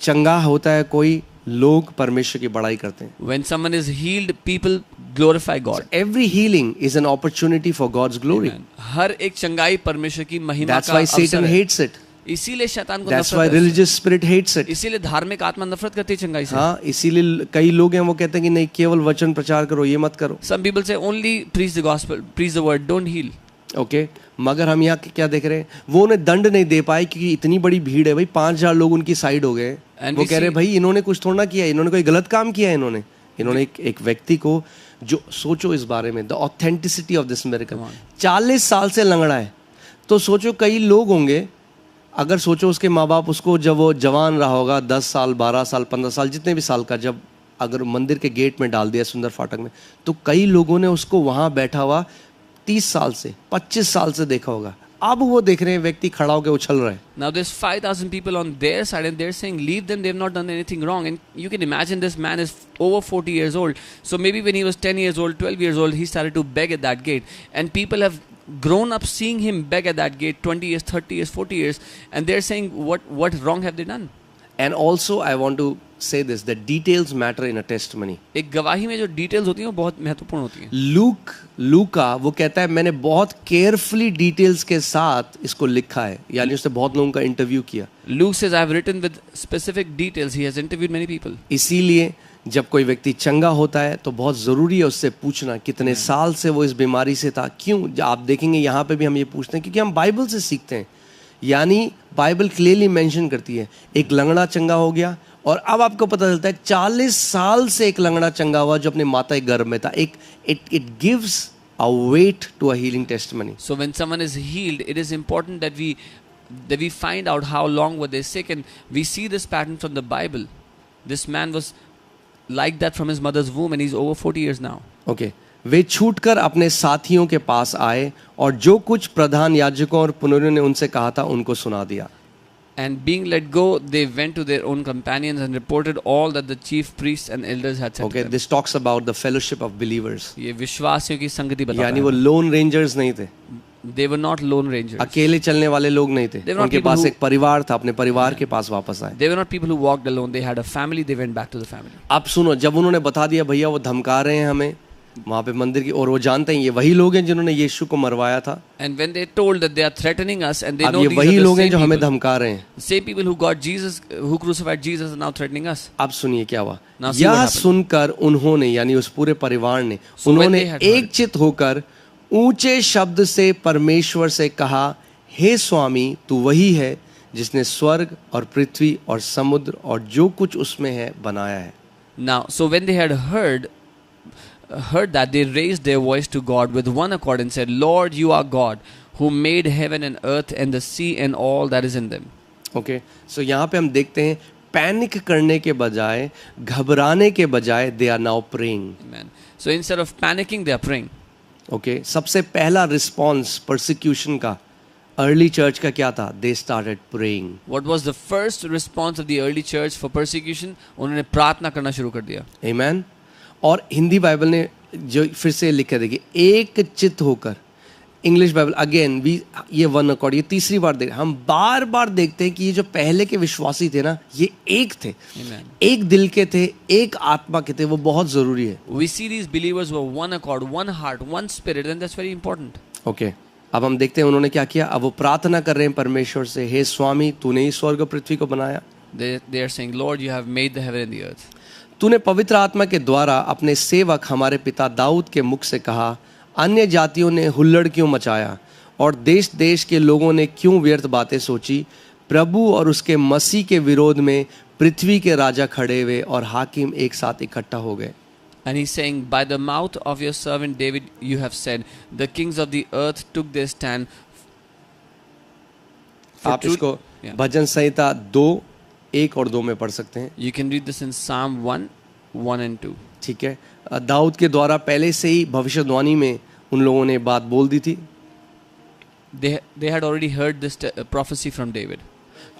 चंगा होता है कोई लोग परमेश्वर की बड़ाई करते हैं. When someone is healed, people glorify God. Every healing is an opportunity for God's glory. Amen. हर एक चंगाई परमेश्वर की महिमा That's का why अवसर Satan है. hates it. इसीलिए शैतान को That's why नफरत है. religious spirit hates it. इसीलिए धार्मिक आत्मा नफरत करती है चंगाई से. हाँ, इसीलिए कई लोग हैं वो कहते हैं कि नहीं, केवल वचन प्रचार करो, ये मत करो. Some people say only preach the gospel, preach the word, don't heal. Okay, मगर हम यहाँ क्या देख रहे हैं, वो उन्हें दंड नहीं दे पाए क्योंकि इतनी बड़ी भीड़ है भाई, 5,000 लोग उनकी साइड हो गए. And वो we कह रहे see- भाई इन्होंने कुछ थोड़ा ना किया, इन्होंने कोई गलत काम किया है. इन्होंने एक व्यक्ति को, जो सोचो इस बारे में, the authenticity of this miracle, 40 साल से लंगड़ा है. तो सोचो कई लोग होंगे, अगर सोचो उसके माँ बाप उसको जब वो जवान रहा होगा, 10 साल 12 साल 15 साल जितने भी साल का, जब अगर मंदिर के गेट में डाल दिया सुंदर फाटक में, तो कई लोगों ने उसको वहाँ बैठा हुआ 30 साल से 25 साल से देखा होगा. अब वो देख रहे हैं व्यक्ति खड़ा होकर उछल रहा है. Now there's 5,000 people on their side and they're saying leave them, they've not done anything wrong. And you can imagine this man is over 40 years old. So maybe when he was 10 years old, 12 years old, he started to beg at that gate. And people have grown up seeing him beg at that gate 20 years, 30 years, 40 years. And they're saying what wrong have they done? And also I want to say this, that details matter in a testimony. एक गवाही में जो details होती हैं वो बहुत महत्वपूर्ण होती हैं. लूका वो कहता है मैंने बहुत केयरफुली डिटेल्स के साथ इसको लिखा है, यानी उसने बहुत लोगों का इंटरव्यू किया. Luke says, I've written with specific details. He has interviewed many people. इसीलिए जब कोई व्यक्ति चंगा होता है तो बहुत ज़रूरी है उससे पूछना कितने साल से वो इस बीमारी से था. क्यों? आप देखेंगे यहाँ पे भी हम ये पूछते हैं क्योंकि हम बाइबल से सीखते हैं. यानी बाइबल क्लियरली मेंशन करती है एक लंगड़ा चंगा हो गया, और अब आपको पता चलता है 40 साल से एक लंगड़ा चंगा हुआ जो अपने माता के गर्भ में था. It gives a weight to a healing testimony. So when someone is healed, it is important that we find out how long were they sick, and we see this pattern from the Bible. This man was like that from his mother's womb, and he's over 40 years now. Okay, वे छूटकर अपने साथियों के पास आए और जो कुछ प्रधान याजकों और पुरोहितों ने उनसे कहा था उनको सुना दिया. And being let go, they went to their own companions and reported all that the chief priests and elders had said okay, to them. This talks about the fellowship of believers. ये विश्वासियों की संगति बताता यानी वो है. Loan rangers नहीं थे, They were not lone rangers. अकेले चलने वाले लोग नहीं थे. They were not उनके people पास who- एक परिवार था, अपने परिवार के पास वापस आए. They were not people who walked alone. They had a family. They went back to the family. अब सुनो, जब उन्होंने बता दिया भैया वो धमका रहे हैं हमें वहाँ पे मंदिर की, और वो जानते हैं ये वही लोग हैं जिन्होंने यीशु को मरवाया था, And when they told that they are threatening us, and they अब know ये these वही are the लोग हैं same जो हमें people, धमका रहे हैं. same people who got Jesus, who crucified Jesus, are now threatening us. अब सुनिए क्या हुआ. Now see what यह happened. सुनकर उन्होंने, यानी उस पूरे परिवार ने, So when उन्होंने they had एक heard- चित होकर ऊंचे शब्द से परमेश्वर से कहा, हे स्वामी तू वही है जिसने स्वर्ग और पृथ्वी और समुद्र और जो कुछ उसमें है बनाया है. Now, so when they had heard that, they raised their voice to God with one accord and said, Lord, you are God, who made heaven and earth and the sea and all that is in them. Okay, so यहाँ पे हम देखते हैं panic करने के बजाय, घबराने के बजाय, they are now praying. Amen. So instead of panicking, they are praying. Okay, सबसे पहला रिस्पॉन्स परसिक्यूशन का अर्ली चर्च का क्या था? They started praying. What was the first response of the early church for persecution? उन्होंने प्रार्थना करना शुरू कर दिया. आमेन. और हिंदी बाइबल ने जो फिर से लिखा, देखिए, एक चित्त होकर. इंग्लिश बाइबल अगेन भी ये वन अकॉर्ड, ये तीसरी बार देख, हम बार बार देखते हैं कि ये जो पहले के विश्वासी थे ना, ये एक थे. Amen. एक दिल के थे, एक आत्मा के थे. वो बहुत जरूरी है. We see these believers were one accord, one heart, one spirit, and that's very important. Okay, अब हम देखते हैं उन्होंने क्या किया. अब वो प्रार्थना कर रहे हैं परमेश्वर से, हे स्वामी तूने ही स्वर्ग और पृथ्वी को बनाया. They are saying, Lord, you have made the heaven and the earth. तूने पवित्र आत्मा के द्वारा अपने सेवक हमारे पिता दाऊद के मुख से कहा, अन्य जातियों ने हुल्लड़ क्यों मचाया और देश देश के लोगों ने क्यों व्यर्थ बातें सोची. प्रभु और उसके मसीह के विरोध में पृथ्वी के राजा खड़े हुए और हाकिम एक साथ इकट्ठा हो गए. And he's saying, by the mouth of your servant David, you have said, the kings of the earth took their stand. आप इसको Yeah. भजन संहिता 2, 1 और 2 में पढ़ सकते हैं. You can read this in Psalm 1, 1 and 2. ठीक है, दाऊद के द्वारा पहले से ही भविष्यवाणी में उन लोगों ने बात बोल दी थी. They had already heard this prophecy from David.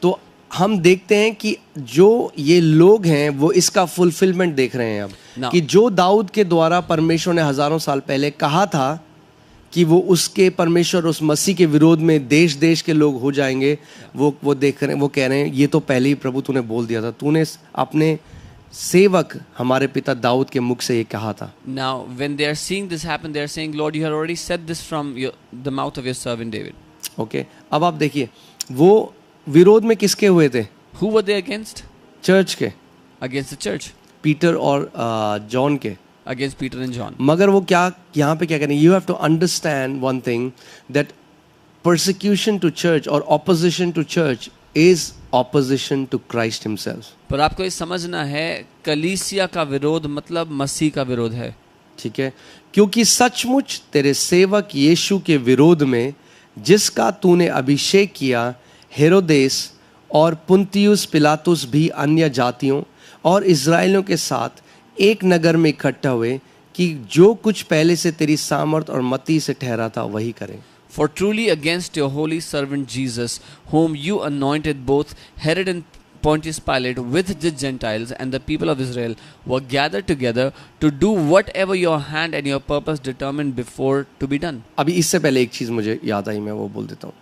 तो हम देखते हैं कि जो ये लोग हैं वो इसका फुलफिलमेंट देख रहे हैं अब. Now- कि जो दाऊद के द्वारा परमेश्वर ने हजारों साल पहले कहा था कि वो उसके परमेश्वर उस मसीह के विरोध में देश देश के लोग हो जाएंगे, वो देख रहे हैं, वो कह रहे हैं ये तो पहले ही प्रभु तूने बोल दिया था. तूने अपने सेवक हमारे पिता दाऊद के मुख से ये कहा था. Now, when they are seeing this happen, they are saying, Lord, you had already said this from the mouth of your servant David. Okay, अब आप देखिए वो विरोध में किसके हुए थे? Who were they against? Church के, Against the church. पीटर और जॉन के. Against Peter and John. मगर वो क्या यहाँ पे क्या करें? You have to understand one thing that persecution to church or opposition to church is opposition to Christ himself. पर आपको ये समझना है, कलीसिया का विरोध मतलब मसीह का विरोध है. ठीक है, क्योंकि सचमुच तेरे सेवक यीशु के विरोध में जिसका तूने अभिषेक किया, हेरोदेस और पुंतियुस पिलातुस भी अन्य जातियों और इज़राइलियों के साथ एक नगर में इकट्ठा हुए कि जो कुछ पहले से तेरी सामर्थ और मति से ठहरा था वही करें. For truly against your holy servant Jesus, whom you anointed, both Herod and Pontius Pilate with the Gentiles and the people of Israel were gathered together to do whatever your hand and your purpose determined before to be done. अभी इससे पहले एक चीज़ मुझे याद आई, मैं वो बोल देता हूँ.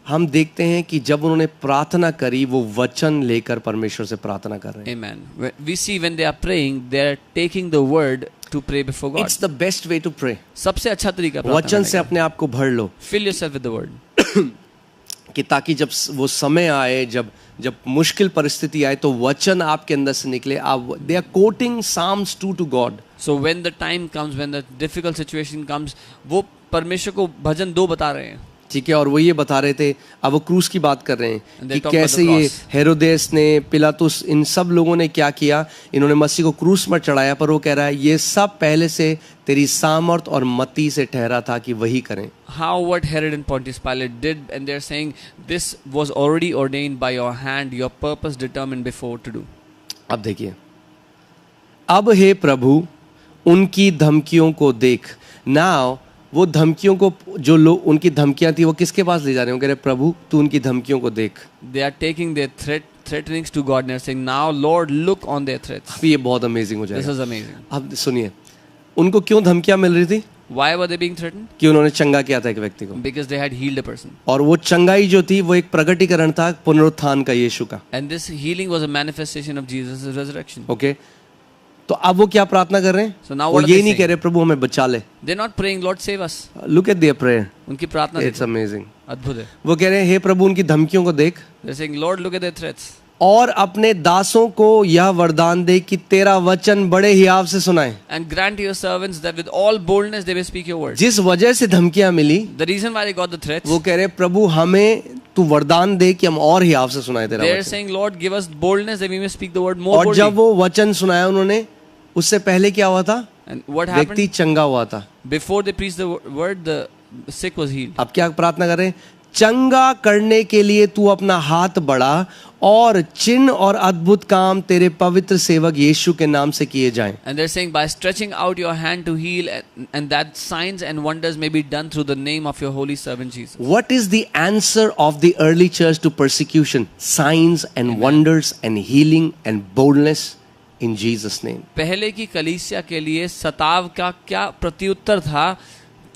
हम देखते हैं कि जब उन्होंने प्रार्थना करी वो वचन लेकर परमेश्वर से प्रार्थना कर रहे हैं. Amen. We see when they are praying, they are taking the word to pray before God. It's the best way to pray. सबसे अच्छा तरीका प्रार्थना वचन से करने अपने आप को भर लो का. Fill yourself with the word. कि ताकि जब वो समय आए, जब मुश्किल परिस्थिति आए तो वचन आपके अंदर से निकले. आप they are quoting Psalms 2 to God. So when the time comes, when the difficult situation comes, वो परमेश्वर को भजन 2 बता रहे हैं. ठीक है, और वो ये बता रहे थे, अब वो क्रूस की बात कर रहे हैं And कि they talk कैसे about the ये cross. हेरोदेस ने, पिलातुस, इन सब लोगों ने क्या किया, इन्होंने मसीह को क्रूस पर चढ़ाया. पर वो कह रहा है ये सब पहले से तेरी सामर्थ और मति से ठहरा था कि वही करें. How what Herod and Pontius Pilate did, and they're saying this was already ordained by your hand, your purpose determined before to do. अब देखिए, अब हे प्रभु उनकी धमकियों को देख. नाउ वो धमकियों को, जो लोग उनकी धमकियां थी वो किसके पास ले जा रहे हैं? कह रहे प्रभु तू उनकी धमकियों को देख. They are taking their threatenings to God and they're saying, now Lord, look on their threats. अब ये बहुत अमेजिंग हो This जाएगा. is amazing. अब सुनिए, उनको क्यों धमकियां मिल रही थी? Why were they being threatened? कि उन्होंने चंगा किया था एक व्यक्ति को, Because they had healed a person. और वो चंगाई जो थी वो एक प्रकटीकरण था पुनरुत्थान का, यीशु का. And this healing was a manifestation of Jesus' resurrection. Okay, तो अब वो क्या प्रार्थना कर रहे हैं? So now वो what are ये they नहीं saying? कह रहे प्रभु हमें बचा ले. They're not praying, Lord, save us. Look at there prayer. उनकी प्रार्थना इट्स देखो, अमेजिंग. अद्भुत है. वो कह रहे हैं हे प्रभु उनकी धमकियों को देख They're saying, Lord, look at their threats. और अपने दासों को यह वरदान दे कि तेरा वचन बड़े हियाव से सुनाए. And grant your servants that with all boldness they may speak your word. जिस वजह से धमकियां मिली, The reason why they got the threats, वो कह रहे प्रभु हमें तू वरदान दे कि हम और हियाव से सुनाए तेरा they're वचन. saying, Lord, give us boldness that we may speak the word more और जब boldly. वो वचन सुनाया उन्होंने, उससे पहले क्या हुआ था? And what व्यक्ति happened? चंगा हुआ था. Before they preached the word, the sick was healed. अब क्या प्रार्थना कर रहे हैं? चंगा करने के लिए तू अपना हाथ बढ़ा और चिन्ह और अद्भुत काम तेरे पवित्र सेवक यीशु के नाम से किए जाएं. And they're saying, by stretching out your hand to heal, and that signs and wonders may be done through the name of your holy servant Jesus. What is the answer of the early church to persecution? Signs and wonders and healing and boldness in Jesus name. पहले की कलीसिया के लिए सताव का क्या प्रत्युत्तर था?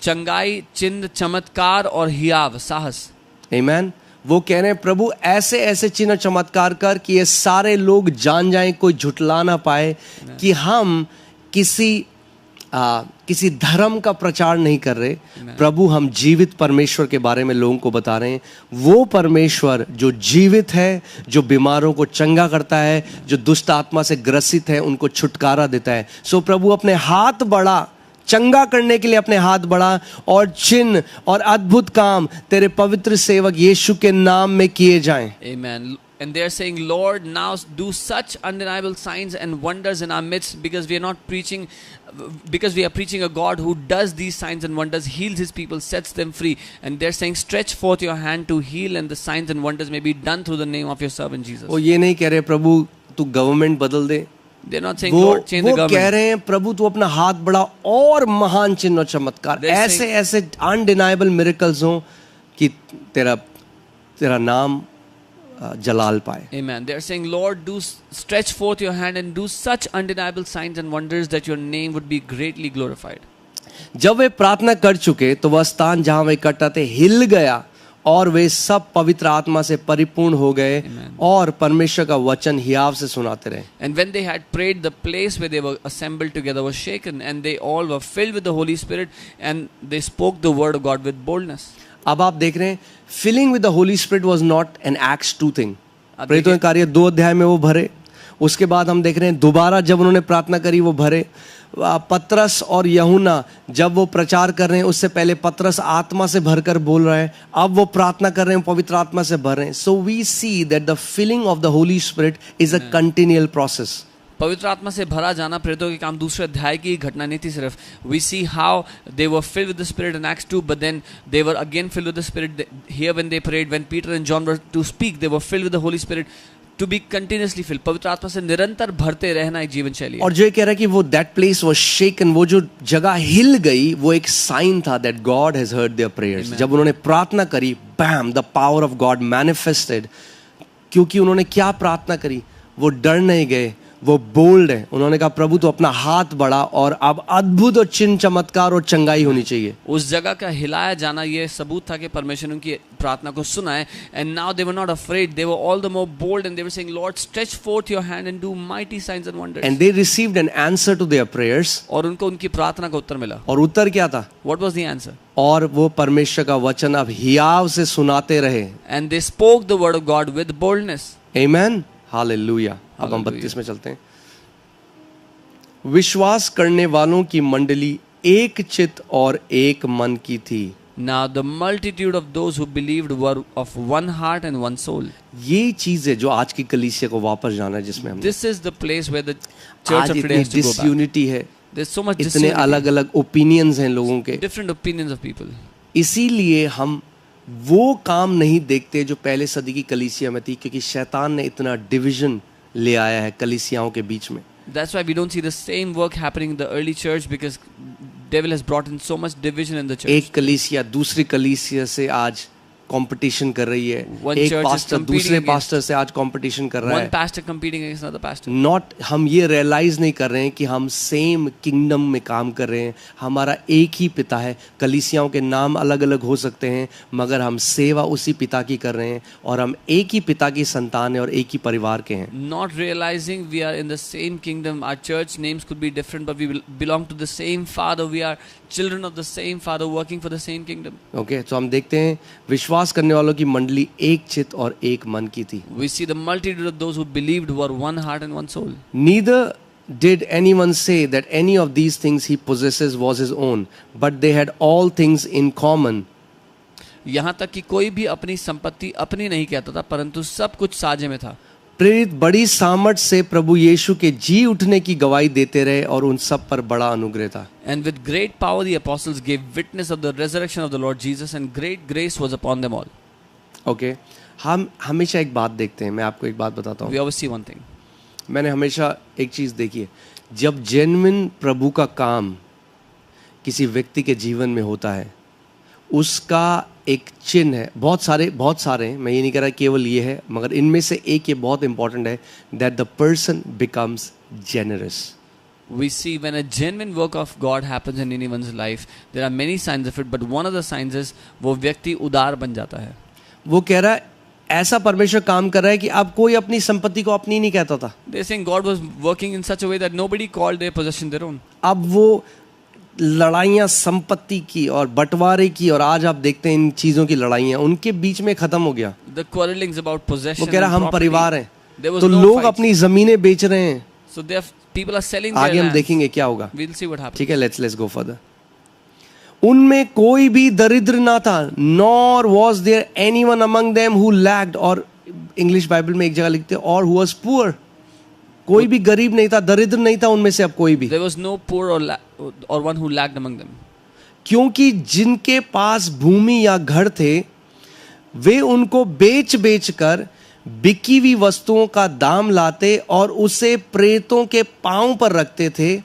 चंगाई, चिन्ह, चमत्कार और हियाव, साहस. Amen. वो कह रहे हैं प्रभु ऐसे ऐसे चिन्ह चमत्कार कर कि ये सारे लोग जान जाएं, कोई झुटला ना पाए कि हम किसी धर्म का प्रचार नहीं कर रहे. प्रभु हम जीवित परमेश्वर के बारे में लोगों को बता रहे हैं. वो परमेश्वर जो जीवित है, जो बीमारों को चंगा करता है, जो दुष्ट आत्मा से ग्रसित है उनको छुटकारा देता है. सो प्रभु अपने हाथ बढ़ा, चंगा करने के लिए अपने हाथ बढ़ा, और चिन्ह और अद्भुत काम तेरे पवित्र सेवक यीशु के नाम में किए जाएं. Amen. And they're saying, Lord, now do such undeniable signs and wonders in our midst, because we are preaching a God who does these signs and wonders, heals his people, sets them free. And they're saying, stretch forth your hand to heal, and the signs and wonders may be done through the name of your servant Jesus. वो ये नहीं कह रहे प्रभु तू government बदल दे. They're not saying, Lord, change the वो कह government. रहे हैं प्रभु तू अपना हाथ बढ़ा और महान चिन्ह और चमत्कार, They're ऐसे ऐसे अनडिनाइबल मिरेकल्स हों कि तेरा नाम जलाल पाए. Amen. They're saying, Lord, do stretch forth your hand and do such undeniable signs and wonders that your name would be greatly glorified. जब वे प्रार्थना कर चुके तो वह स्थान जहां वे इकट्ठा थे हिल गया और वे सब पवित्र आत्मा से परिपूर्ण हो गए और परमेश्वर का वचन हियाव से सुनाते रहे. And when they had prayed, the place where they were assembled together was shaken, and they all were filled with the Holy Spirit, and they spoke the word of God with boldness. अब आप देख रहे हैं, filling with the Holi Spirit was not an Acts 2 thing. प्रेरितों के कार्य 2 अध्याय में वो भरे. उसके बाद हम देख रहे हैं दोबारा जब उन्होंने प्रार्थना करी वो भरे. पतरस और यूहन्ना जब वो प्रचार कर रहे हैं, उससे पहले पतरस आत्मा से भरकर बोल रहे हैं, अब वो प्रार्थना कर रहे हैं पवित्र आत्मा से भर रहे हैं. So we see that the filling of the Holi Spirit is a continual process. पवित्र आत्मा से भरा जाना प्रेरितों के काम दूसरे अध्याय की घटना नहीं थी सिर्फ. We see how they were filled with the Spirit in Acts 2, but then they were again filled with the Spirit here when they prayed, when Peter and John were to speak, they were filled with the Holi Spirit to be continuously filled. पवित्र आत्मा से निरंतर भरते रहना एक जीवन शैली है. और जो ये कह रहा है कि वो दैट प्लेस वाज शेकन, वो जो जगह हिल गई, वो एक साइन था that God has heard their prayers. जब उन्होंने प्रार्थना करी, bam, the power of God manifested. क्योंकि उन्होंने क्या प्रार्थना करी, वो डर नहीं गए, वो बोल्ड है. उन्होंने कहा प्रभु तो अपना हाथ बढ़ा और अब अद्भुत और चिन्ह चमत्कार और चंगाई होनी चाहिए. उस जगह का हिलाया जाना ये सबूत था कि परमेश्वर ने उनकी प्रार्थना को सुना है. And now they were not afraid, they were all the more bold, and they were saying Lord stretch forth your hand and do mighty signs and wonders. And they received an answer to their prayers. और उनको उनकी प्रार्थना का उत्तर मिला. और उत्तर क्या था? What was the answer? और वो परमेश्वर का वचन अब हियाव से सुनाते रहे. And they spoke the word of God with boldness. Amen, hallelujah. अब हम 32 में चलते हैं. विश्वास करने वालों की मंडली एक चित्त और एक मन की थी. Now the multitude of those who believed were of one heart and one soul. ये चीज है जो आज की कलीसिया को वापस जाना है, जिसमें हम This is the place where the church of today has to go back. Disunity है, There's so much इतने अलग अलग ओपिनियंस हैं लोगों के. different opinions of people. इसीलिए हम वो काम नहीं देखते जो पहले सदी की कलीसिया में थी, क्योंकि शैतान ने इतना डिवीजन ले आया है कलीसियाओं के बीच में. That's why we don't see the same work happening in the early church, because devil has brought in so much division in the church. एक कलीसिया दूसरी कलीसिया से आज कंपटीशन कर रही है. एक पास्टर दूसरे पास्टर से आज कंपटीशन कर रहा है. One pastor competing against another pastor. Not, हम ये रियलाइज नहीं कर रहे हैं कि हम सेम किंगडम में काम कर रहे हैं. हमारा एक ही पिता है. कलीसियाओं के नाम अलग अलग हो सकते हैं, मगर हम सेवा उसी पिता की कर रहे हैं, और हम एक ही पिता की संतान है और एक ही परिवार के हैं. Not realizing we are in the same kingdom. Our church names could be different, but we belong to the same Father. We are children of the same Father, working for the same kingdom. Okay, तो हम देखते हैं विश्वास करने वालों की मंडली एक चित्त और एक मन की थी. We see the multitude of those who believed were one heart and one soul. Neither did anyone say that any of these things he possesses was his own, but they had all things in common. यहाँ तक कि कोई भी अपनी संपत्ति अपनी नहीं कहता था, परंतु सब कुछ साझे में था. प्रेरित बड़ी सामर्थ से प्रभु यीशु के जी उठने की गवाही देते रहे, और उन सब पर बड़ा अनुग्रह था. And with great power the apostles gave witness of the resurrection of the Lord Jesus, and great grace was upon them all. Okay, हम हमेशा एक बात देखते हैं. मैं आपको एक बात बताता हूँ. We always see one thing. मैंने हमेशा एक चीज़ देखी है. जब जेन्युइन प्रभु का काम किसी व्यक्ति के जीवन में होता है, उसका एक चिन्ह है. बहुत सारे हैं, मैं ये नहीं कह रहा केवल ये है, मगर इनमें से एक ये बहुत इंपॉर्टेंट है, that the person becomes generous. We see when a genuine work of God happens in anyone's life, there are many signs of it, but one of the signs is वो व्यक्ति उदार बन जाता है. वो कह रहा है ऐसा परमेश्वर काम कर रहा है कि अब कोई अपनी संपत्ति को अपनी नहीं कहता था. They're saying God was working in such a way that nobody called their possession their own. अब वो लड़ाइयाँ संपत्ति की और बंटवारे की, और आज आप देखते हैं इन चीजों की लड़ाइयाँ उनके बीच में खत्म हो गया. The quarrelings about possession. वो कह रहा हम परिवार हैं, तो लोग अपनी जमीनें बेच रहे हैं. So people are selling their आगे हम lands. देखेंगे क्या होगा. We'll see what happens. ठीक है, let's go further. उनमें कोई भी दरिद्र ना था, nor was there anyone among them who lacked, और इंग्लिश बाइबल में एक जगह लिखते हैं or who was poor. कोई भी गरीब नहीं था, दरिद्र नहीं था उनमें से अब कोई भी. There was no poor or one who lacked among them. क्योंकि जिनके पास भूमि या घर थे, वे उनको बेच कर बिकी हुई वस्तुओं का दाम लाते और उसे प्रेतों के पांव पर रखते थे,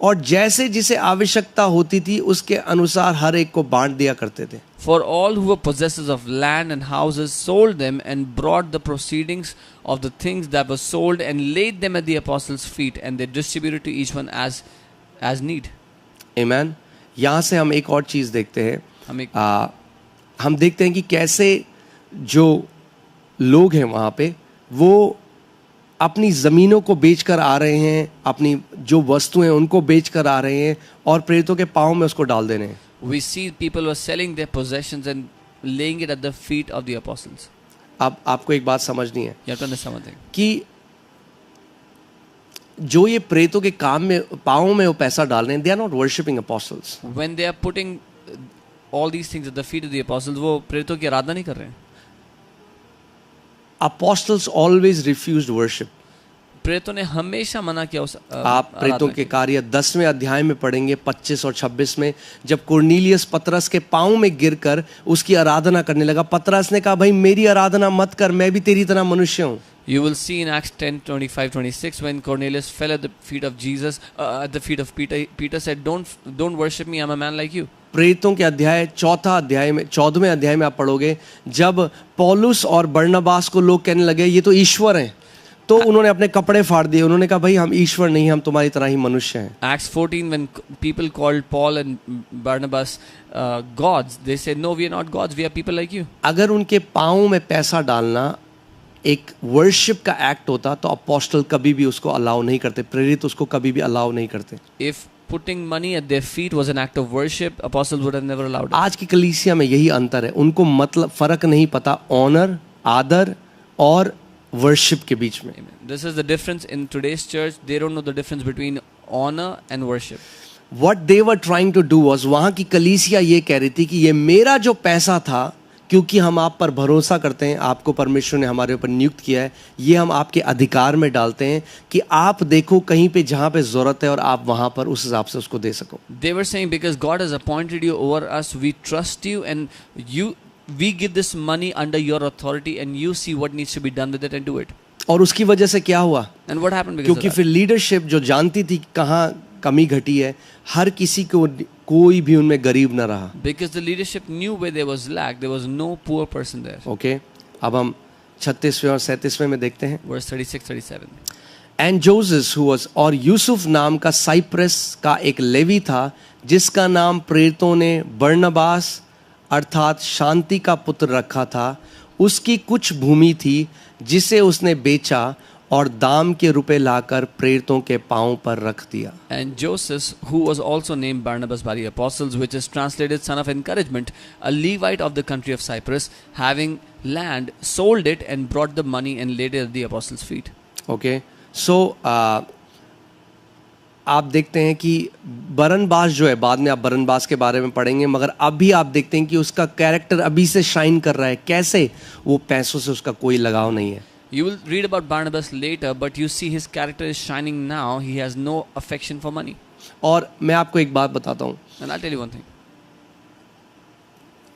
और जैसे जिसे आवश्यकता होती थी उसके अनुसार हर एक को बांट दिया करते थे. For all who were possessors of land and houses sold them and brought the proceedings of the things that were sold and laid them at the apostles' feet, and they distributed to each one as need. Amen. यहाँ से हम एक और चीज देखते हैं. हम एक हम देखते हैं कि कैसे जो लोग हैं वहाँ पे वो अपनी ज़मीनों को बेचकर आ रहे हैं, अपनी जो वस्तुएं उनको बेचकर आ रहे हैं और प्रेरितों के पाँव में उसको डाल दे रहे हैं. We see people were selling their possessions and laying it at the feet of the apostles. अब आपको एक बात समझनी है You have to understand one thing. कि जो ये प्रेरितों के काम में पाँव में वो पैसा डाल रहे हैं, they are not worshipping apostles. When they are putting all these things at the feet of the apostles, वो प्रेरितों की आराधना नहीं कर रहे हैं. Apostles always refused worship. प्रेरितों ने हमेशा मना किया उस आप प्रेरितों के कार्य 10वें अध्याय में पढ़ेंगे 25 और 26 में, जब कुरनेलियस पतरस के पाँव में गिरकर उसकी आराधना करने लगा. पतरस ने कहा भाई मेरी आराधना मत कर, मैं भी तेरी तरह मनुष्य हूँ. You will see in Acts 10:25-26 when Cornelius fell at the feet of Jesus, at the feet of Peter. Peter said, "Don't worship me. I'm a man like you." प्रेरितों के अध्याय 14वें अध्याय में आप पढ़ोगे, जब पौलुस और बरनबास को लोग कहने लगे ये तो ईश्वर हैं, तो उन्होंने अपने कपड़े फाड़ दिए. उन्होंने कहा भाई हम ईश्वर नहीं, हम तुम्हारी तरह ही मनुष्य हैं. Acts 14, when people called Paul and Barnabas gods, they said, "No, we are not gods. We are people like you." अगर उनके पाँव में पैसा डालना एक वर्शिप का एक्ट होता तो अपोस्टल कभी भी उसको अलाउ नहीं करते, प्रेरित उसको कभी भी अलाउ नहीं करते. If putting money at their feet was an act of worship, apostles would have never allowed it. आज की कलीसिया में यही अंतर है, उनको मतलब फर्क नहीं पता ऑनर, आदर और वर्शिप के बीच में. This is the difference in today's church. They don't know the difference between honor and worship. What they were trying to do was, वहाँ की कलीसिया ये कह रही थी कि ये मेरा जो पैसा था, क्योंकि हम आप पर भरोसा करते हैं, आपको परमेश्वर ने हमारे ऊपर नियुक्त किया है, ये हम आपके अधिकार में डालते हैं कि आप देखो कहीं पे जहाँ पे ज़रूरत है और आप वहाँ पर उस हिसाब से उसको दे सको. They were saying, because God has appointed you over us, we trust you and we give this money under your authority and you see what needs to be done with it and do it. और उसकी वजह से क्या हुआ? And what happened because क्योंकि of that? फिर leadership जो जानती थी कहाँ कमी घटी है, हर किसी को कोई भी उनमें गरीब ना रहा. Because the leadership knew where there was lack, there was no poor person there. Okay, अब हम 36वें और 37वें में देखते हैं. Verse 36-37. And Joseph who was, और यूसुफ नाम का साइप्रस का एक लेवी था जिसका नाम प्रेरितों ने बरनबास अर्थात शांति का पुत्र रखा था. उसकी कुछ भूमि थी जिसे उसने बेचा और दाम के रुपए लाकर प्रेरितों के पांव पर रख दिया. And Joseph, who was also named Barnabas by the apostles, which is translated son of encouragement, a Levite of the country of Cyprus, having land, sold it and brought the money and laid it at the apostles' feet. Okay, so आप देखते हैं कि बरनबास जो है, बाद में आप बरनबास के बारे में पढ़ेंगे, मगर अभी आप देखते हैं कि उसका कैरेक्टर अभी से शाइन कर रहा है. कैसे? वो पैसों से उसका कोई लगाव नहीं है. You will read about Barnabas later, but you see his character is shining now. He has no affection for money. और मैं आपको एक बात बताता हूँ, And I'll tell you one thing.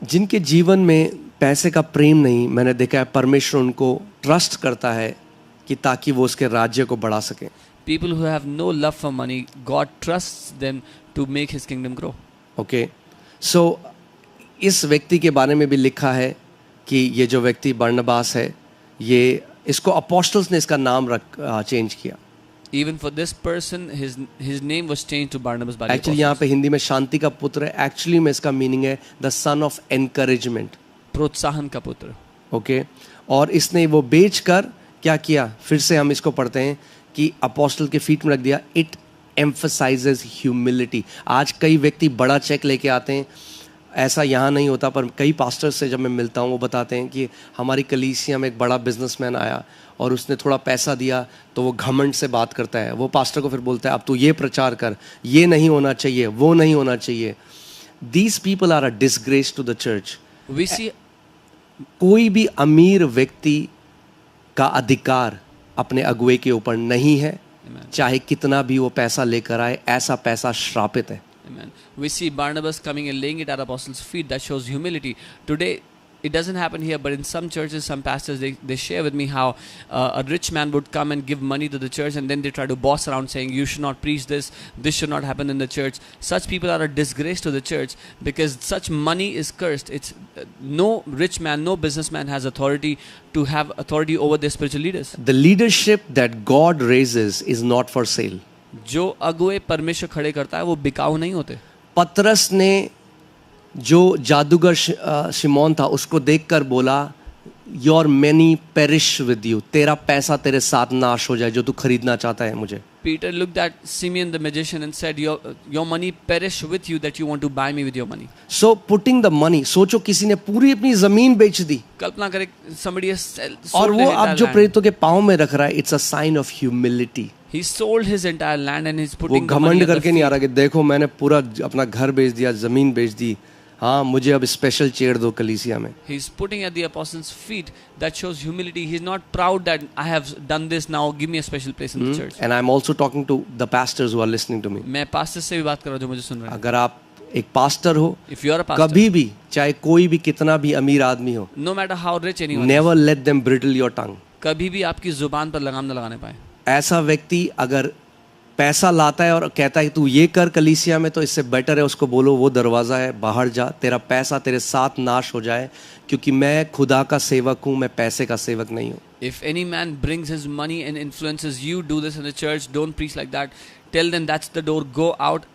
जिनके जीवन में पैसे का प्रेम नहीं, मैंने देखा है परमेश्वर उनको ट्रस्ट करता है कि ताकि वो उसके राज्य को बढ़ा सके. People who have no love for money, God trusts them to make His kingdom grow. Okay, so इस व्यक्ति के बारे में भी लिखा है कि ये जो व्यक्ति बरनबास है, ये इसको अपोस्टल्स ने इसका नाम चेंज किया. Even for this person, his name was changed to Barnabas by the actually यहाँ apostles. पे हिंदी में शांति का पुत्र है, एक्चुअली में इसका मीनिंग है द सन ऑफ एनकरेजमेंट. प्रोत्साहन का पुत्र. ओके, और इसने वो बेच कर क्या किया? फिर से हम इसको पढ़ते हैं कि अपोस्टल के फीट में रख दिया. It emphasises humility. आज कई व्यक्ति बड़ा चेक लेके आते हैं, ऐसा यहाँ नहीं होता, पर कई पास्टर्स से जब मैं मिलता हूँ वो बताते हैं कि हमारी कलीसिया में एक बड़ा बिजनेसमैन आया और उसने थोड़ा पैसा दिया तो वो घमंड से बात करता है. वो पास्टर को फिर बोलता है अब तू ये प्रचार कर, ये नहीं होना चाहिए, वो नहीं होना चाहिए. These people are a disgrace to the church. We see कोई भी अमीर व्यक्ति का अधिकार अपने अगुवे के ऊपर नहीं है, चाहे कितना भी वो पैसा लेकर आए. ऐसा पैसा श्रापित है. Amen. We see Barnabas coming and laying it at apostles' feet. That shows humility. Today, it doesn't happen here, but in some churches, some pastors, they share with me how a rich man would come and give money to the church and then they try to boss around saying, you should not preach this should not happen in the church. Such people are a disgrace to the church because such money is cursed. It's no rich man, no businessman has authority to have authority over their spiritual leaders. The leadership that God raises is not for sale. जो अगुए परमेश्वर खड़े करता है वो बिकाऊ नहीं होते. पतरस ने जो जादूगर शिमोन था उसको देखकर बोला, your money perish with you, तेरा पैसा तेरे साथ नाश हो जाए जो तू खरीदना चाहता है मुझे. Peter looked at Simeon the magician and said, your money perish with you that you want to buy me with your money. So putting the money, सोचो किसी ने पूरी अपनी जमीन बेच दी कल्पना करें somebody has और sold वो his अब entire जो land. प्रेरितों के पाँव में रख रहा है, it's a sign of humility. He sold his entire land and he's वो putting the money घमंड at the करके नहीं आ feet. रहा कि देखो मैंने पूरा अपना घर बेच दिया, जमीन बेच दी, हाँ मुझे अब स्पेशल चेयर दो कलीसिया में. He's putting at the apostles' feet. That shows humility. He's not proud that I have done this now. Give me a special place in the church. And I'm also talking to the pastors who are listening to me. मैं pastor से भी बात कर रहा हूँ जो मुझे सुन रहे हैं. अगर आप एक पास्टर हो, If you are a pastor, कभी भी चाहे कोई भी कितना भी अमीर आदमी हो, no matter how rich anyone is, never let them brittle your tongue. कभी भी आपकी जुबान पर लगाम न लगाने पाए. ऐसा व्यक्ति अगर पैसा लाता है और कहता है तू ये कर कलीसिया में, तो इससे बेटर है उसको बोलो वो दरवाज़ा है, बाहर जा, तेरा पैसा तेरे साथ नाश हो जाए, क्योंकि मैं खुदा का सेवक हूँ, मैं पैसे का सेवक नहीं हूँ. If any man brings his money and influences you, do this in the church, don't preach like that. Tell them that's the door, go out,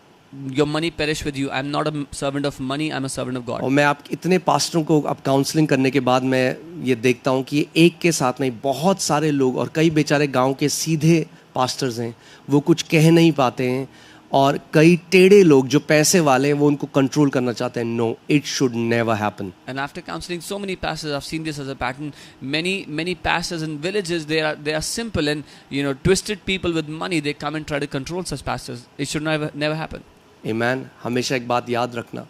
your money perish with you. I'm not a servant of money, I'm a servant of God. और मैं आप इतने पास्टरों को अब counselling करने के बाद मैं ये देखता हूँ कि एक के साथ नहीं बहुत सारे लोग, और कई बेचारे गांव के सीधे पास्टर्स हैं, वो कुछ कह नहीं पाते हैं, और कई टेढ़े लोग जो पैसे वाले हैं वो उनको कंट्रोल करना चाहते हैं. No, it should never happen. And after counseling so many pastors, I've seen this as a pattern. Many pastors in villages, they are simple and twisted people with money. They come and try to control such pastors. It should never happen. आमीन. हमेशा एक बात याद रखना,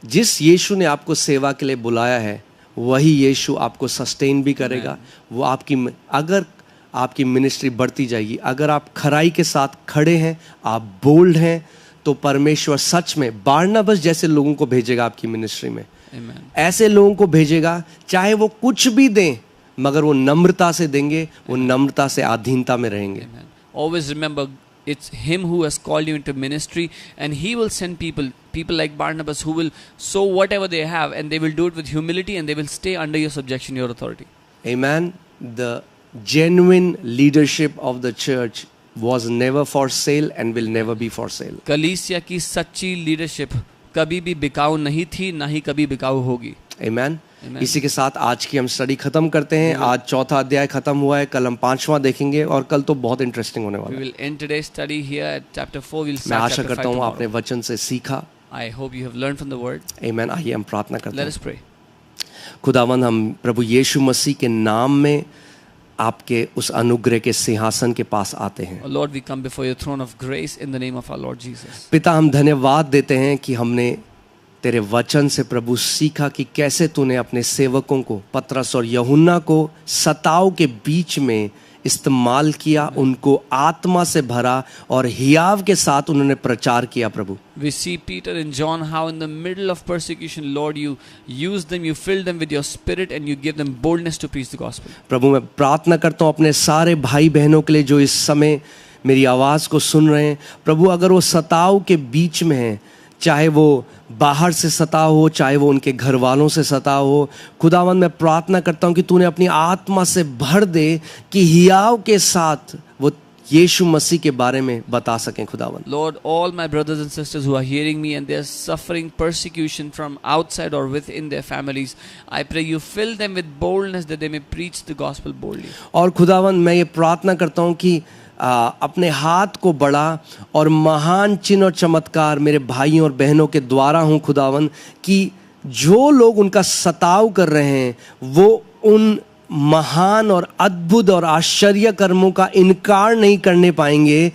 जिस यीशु ने आपको सेवा के लिए बुलाया है वही यीशु आपको सस्टेन भी करेगा. वो अगर आपकी मिनिस्ट्री बढ़ती जाएगी, अगर आप खराई के साथ खड़े हैं, आप बोल्ड हैं, तो परमेश्वर सच में बारनबास जैसे लोगों को भेजेगा आपकी मिनिस्ट्री में. Amen. ऐसे लोगों को भेजेगा, चाहे वो कुछ भी दें मगर वो नम्रता से देंगे, वो नम्रता से अधीनता में रहेंगे. Amen. Always remember, it's Him who has called you into ministry, and He will send people like Barnabas who will sow whatever they have, and they will do it with humility, and they will stay under your subjection, your authority. Amen. The genuine leadership of the church was never for sale and will never be for sale. कलीसिया की सच्ची leadership कभी भी बिकाऊ नहीं थी, ना ही कभी बिकाऊ होगी. Amen. Amen. इसी के साथ आज की हम स्टडी खत्म करते हैं. आज चौथा अध्याय खत्म हुआ है, कल हम 5वां देखेंगे, और कल तो बहुत इंटरेस्टिंग होने We वाला है. will end today's study here at chapter 4. We'll मैं start आशा chapter 5 करता हूँ tomorrow. आपने वचन से सीखा. I hope you have learned from the word. Amen. आइए हम प्रार्थना करते Let हैं. us pray. खुदावंद, हम प्रभु यीशु मसीह के नाम में आपके उस अनुग्रह के सिंहासन के पास आते हैं. Oh Lord, we come before your throne of grace in the name of our Lord Jesus. पिता, हम धन्यवाद देते हैं कि हमने तेरे वचन से प्रभु सीखा कि कैसे तूने अपने सेवकों को, पतरस और यूहन्ना को सताव के बीच में इस्तेमाल किया, उनको आत्मा से भरा और हियाव के साथ उन्होंने प्रचार किया. प्रभु, We see Peter and John how in the middle of persecution, Lord, you used them, you filled them with your spirit, and you gave them boldness to preach the gospel. प्रभु मैं प्रार्थना करता हूँ अपने सारे भाई बहनों के लिए जो इस समय मेरी आवाज़ को सुन रहे हैं. प्रभु, अगर वो सताव के बीच में हैं, चाहे वो बाहर से सताव हो, चाहे वो उनके घर वालों से सताव हो, खुदावंद मैं प्रार्थना करता हूँ कि तूने अपनी आत्मा से भर दे कि हियाव के साथ वो यीशु मसीह के बारे में बता सकें. खुदावंद, Lord, all my brothers and sisters who are hearing me and they are suffering persecution from outside or within their families, I pray you fill them with boldness that they may preach the gospel boldly. और खुदावंद मैं ये प्रार्थना करता हूँ कि अपने हाथ को बड़ा और महान चिन्ह और चमत्कार मेरे भाइयों और बहनों के द्वारा हूँ खुदावंद, कि जो लोग उनका सताव कर रहे हैं वो उन महान और अद्भुत और आश्चर्य कर्मों का इनकार नहीं करने पाएंगे,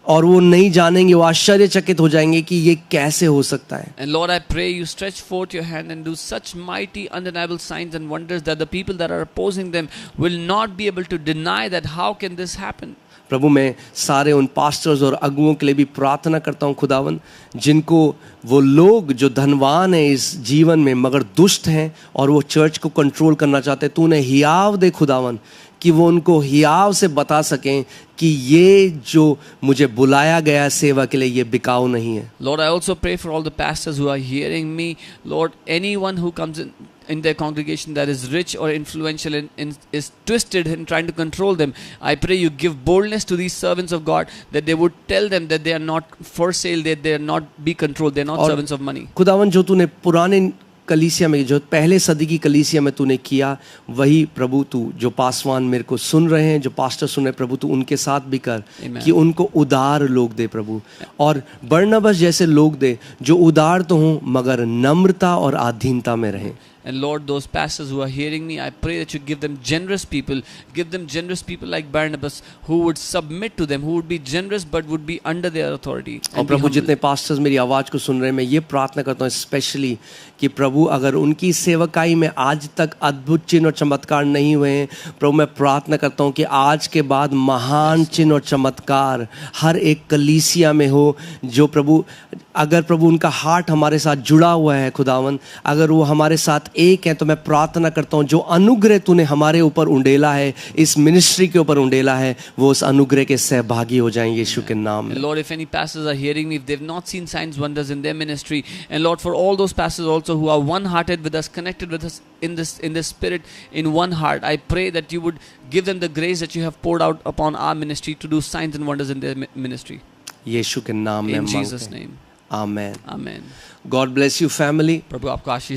और वो नहीं जानेंगे, वो आश्चर्यचकित हो जाएंगे कि ये कैसे हो सकता है. And Lord, I pray you stretch forth your hand and do such mighty, undeniable signs and wonders that the people that are opposing them will not be able to deny that how can this happen. प्रभु, मैं सारे उन pastors और अगुओं के लिए भी प्रार्थना करता हूँ खुदावन, जिनको वो लोग जो धनवान हैं इस जीवन में मगर दुष्ट हैं और वो चर्च को कंट्रोल करना चाहते हैं, तूने हियाव दे खुदावन कि वो उनको हियाव से बता सकें कि ये जो मुझे बुलाया गया सेवा के लिए ये बिकाऊ नहीं है. Lord, I also pray for all the pastors who are hearing me. Lord, anyone who comes in in their congregation that is rich or influential and is twisted and trying to control them, I pray you give boldness to these servants of God, that they would tell them that they are not for sale, that they are not be controlled, they are not और servants of money. खुदावन जो तूने पुराने कलीसिया में, जो पहले सदी की कलीसिया में तूने किया, वही प्रभु तू जो पासवान मेरे को सुन रहे हैं, जो पास्टर सुन रहे हैं, प्रभु तू उनके साथ भी कर Amen. कि उनको उदार लोग दे प्रभु, और बरनबास जैसे लोग दे जो उदार तो हों मगर नम्रता और अधीनता में रहें. And Lord, those pastors who are hearing me, I pray that you give them generous people like Barnabas, who would submit to them, who would be generous but would be under their authority. और प्रभु जितने pastors मेरी आवाज़ को सुन रहे हैं, मैं ये प्रार्थना करता हूँ स्पेशली कि प्रभु अगर उनकी सेवकाई में आज तक अद्भुत चिन्ह और चमत्कार नहीं हुए हैं, प्रभु मैं प्रार्थना करता हूँ कि आज के बाद महान चिन्ह और चमत्कार हर एक कलीसिया में हो. जो प्रभु अगर प्रभु उनका हार्ट हमारे साथ जुड़ा हुआ है खुदावन, अगर वो हमारे साथ एक है, तो मैं प्रार्थना करता हूँ जो अनुग्रह तूने हमारे ऊपर उंडेला है, इस मिनिस्ट्री के ऊपर उंडेला है, वो उस अनुग्रह के सहभागी हो जाएंगे यीशु के नाम में. Lord, if any pastors are hearing me, if they've not seen signs, wonders in their ministry, and Lord, for all those pastors also who are one-hearted with us, connected with us in this spirit, in one heart, I pray that you would give them the grace that you have poured out upon our ministry to do signs and wonders in their ministry. यीशु के नाम में In मांगते Jesus' हैं. name. Amen. Amen. God bless you family. प्रभु आपको आशीष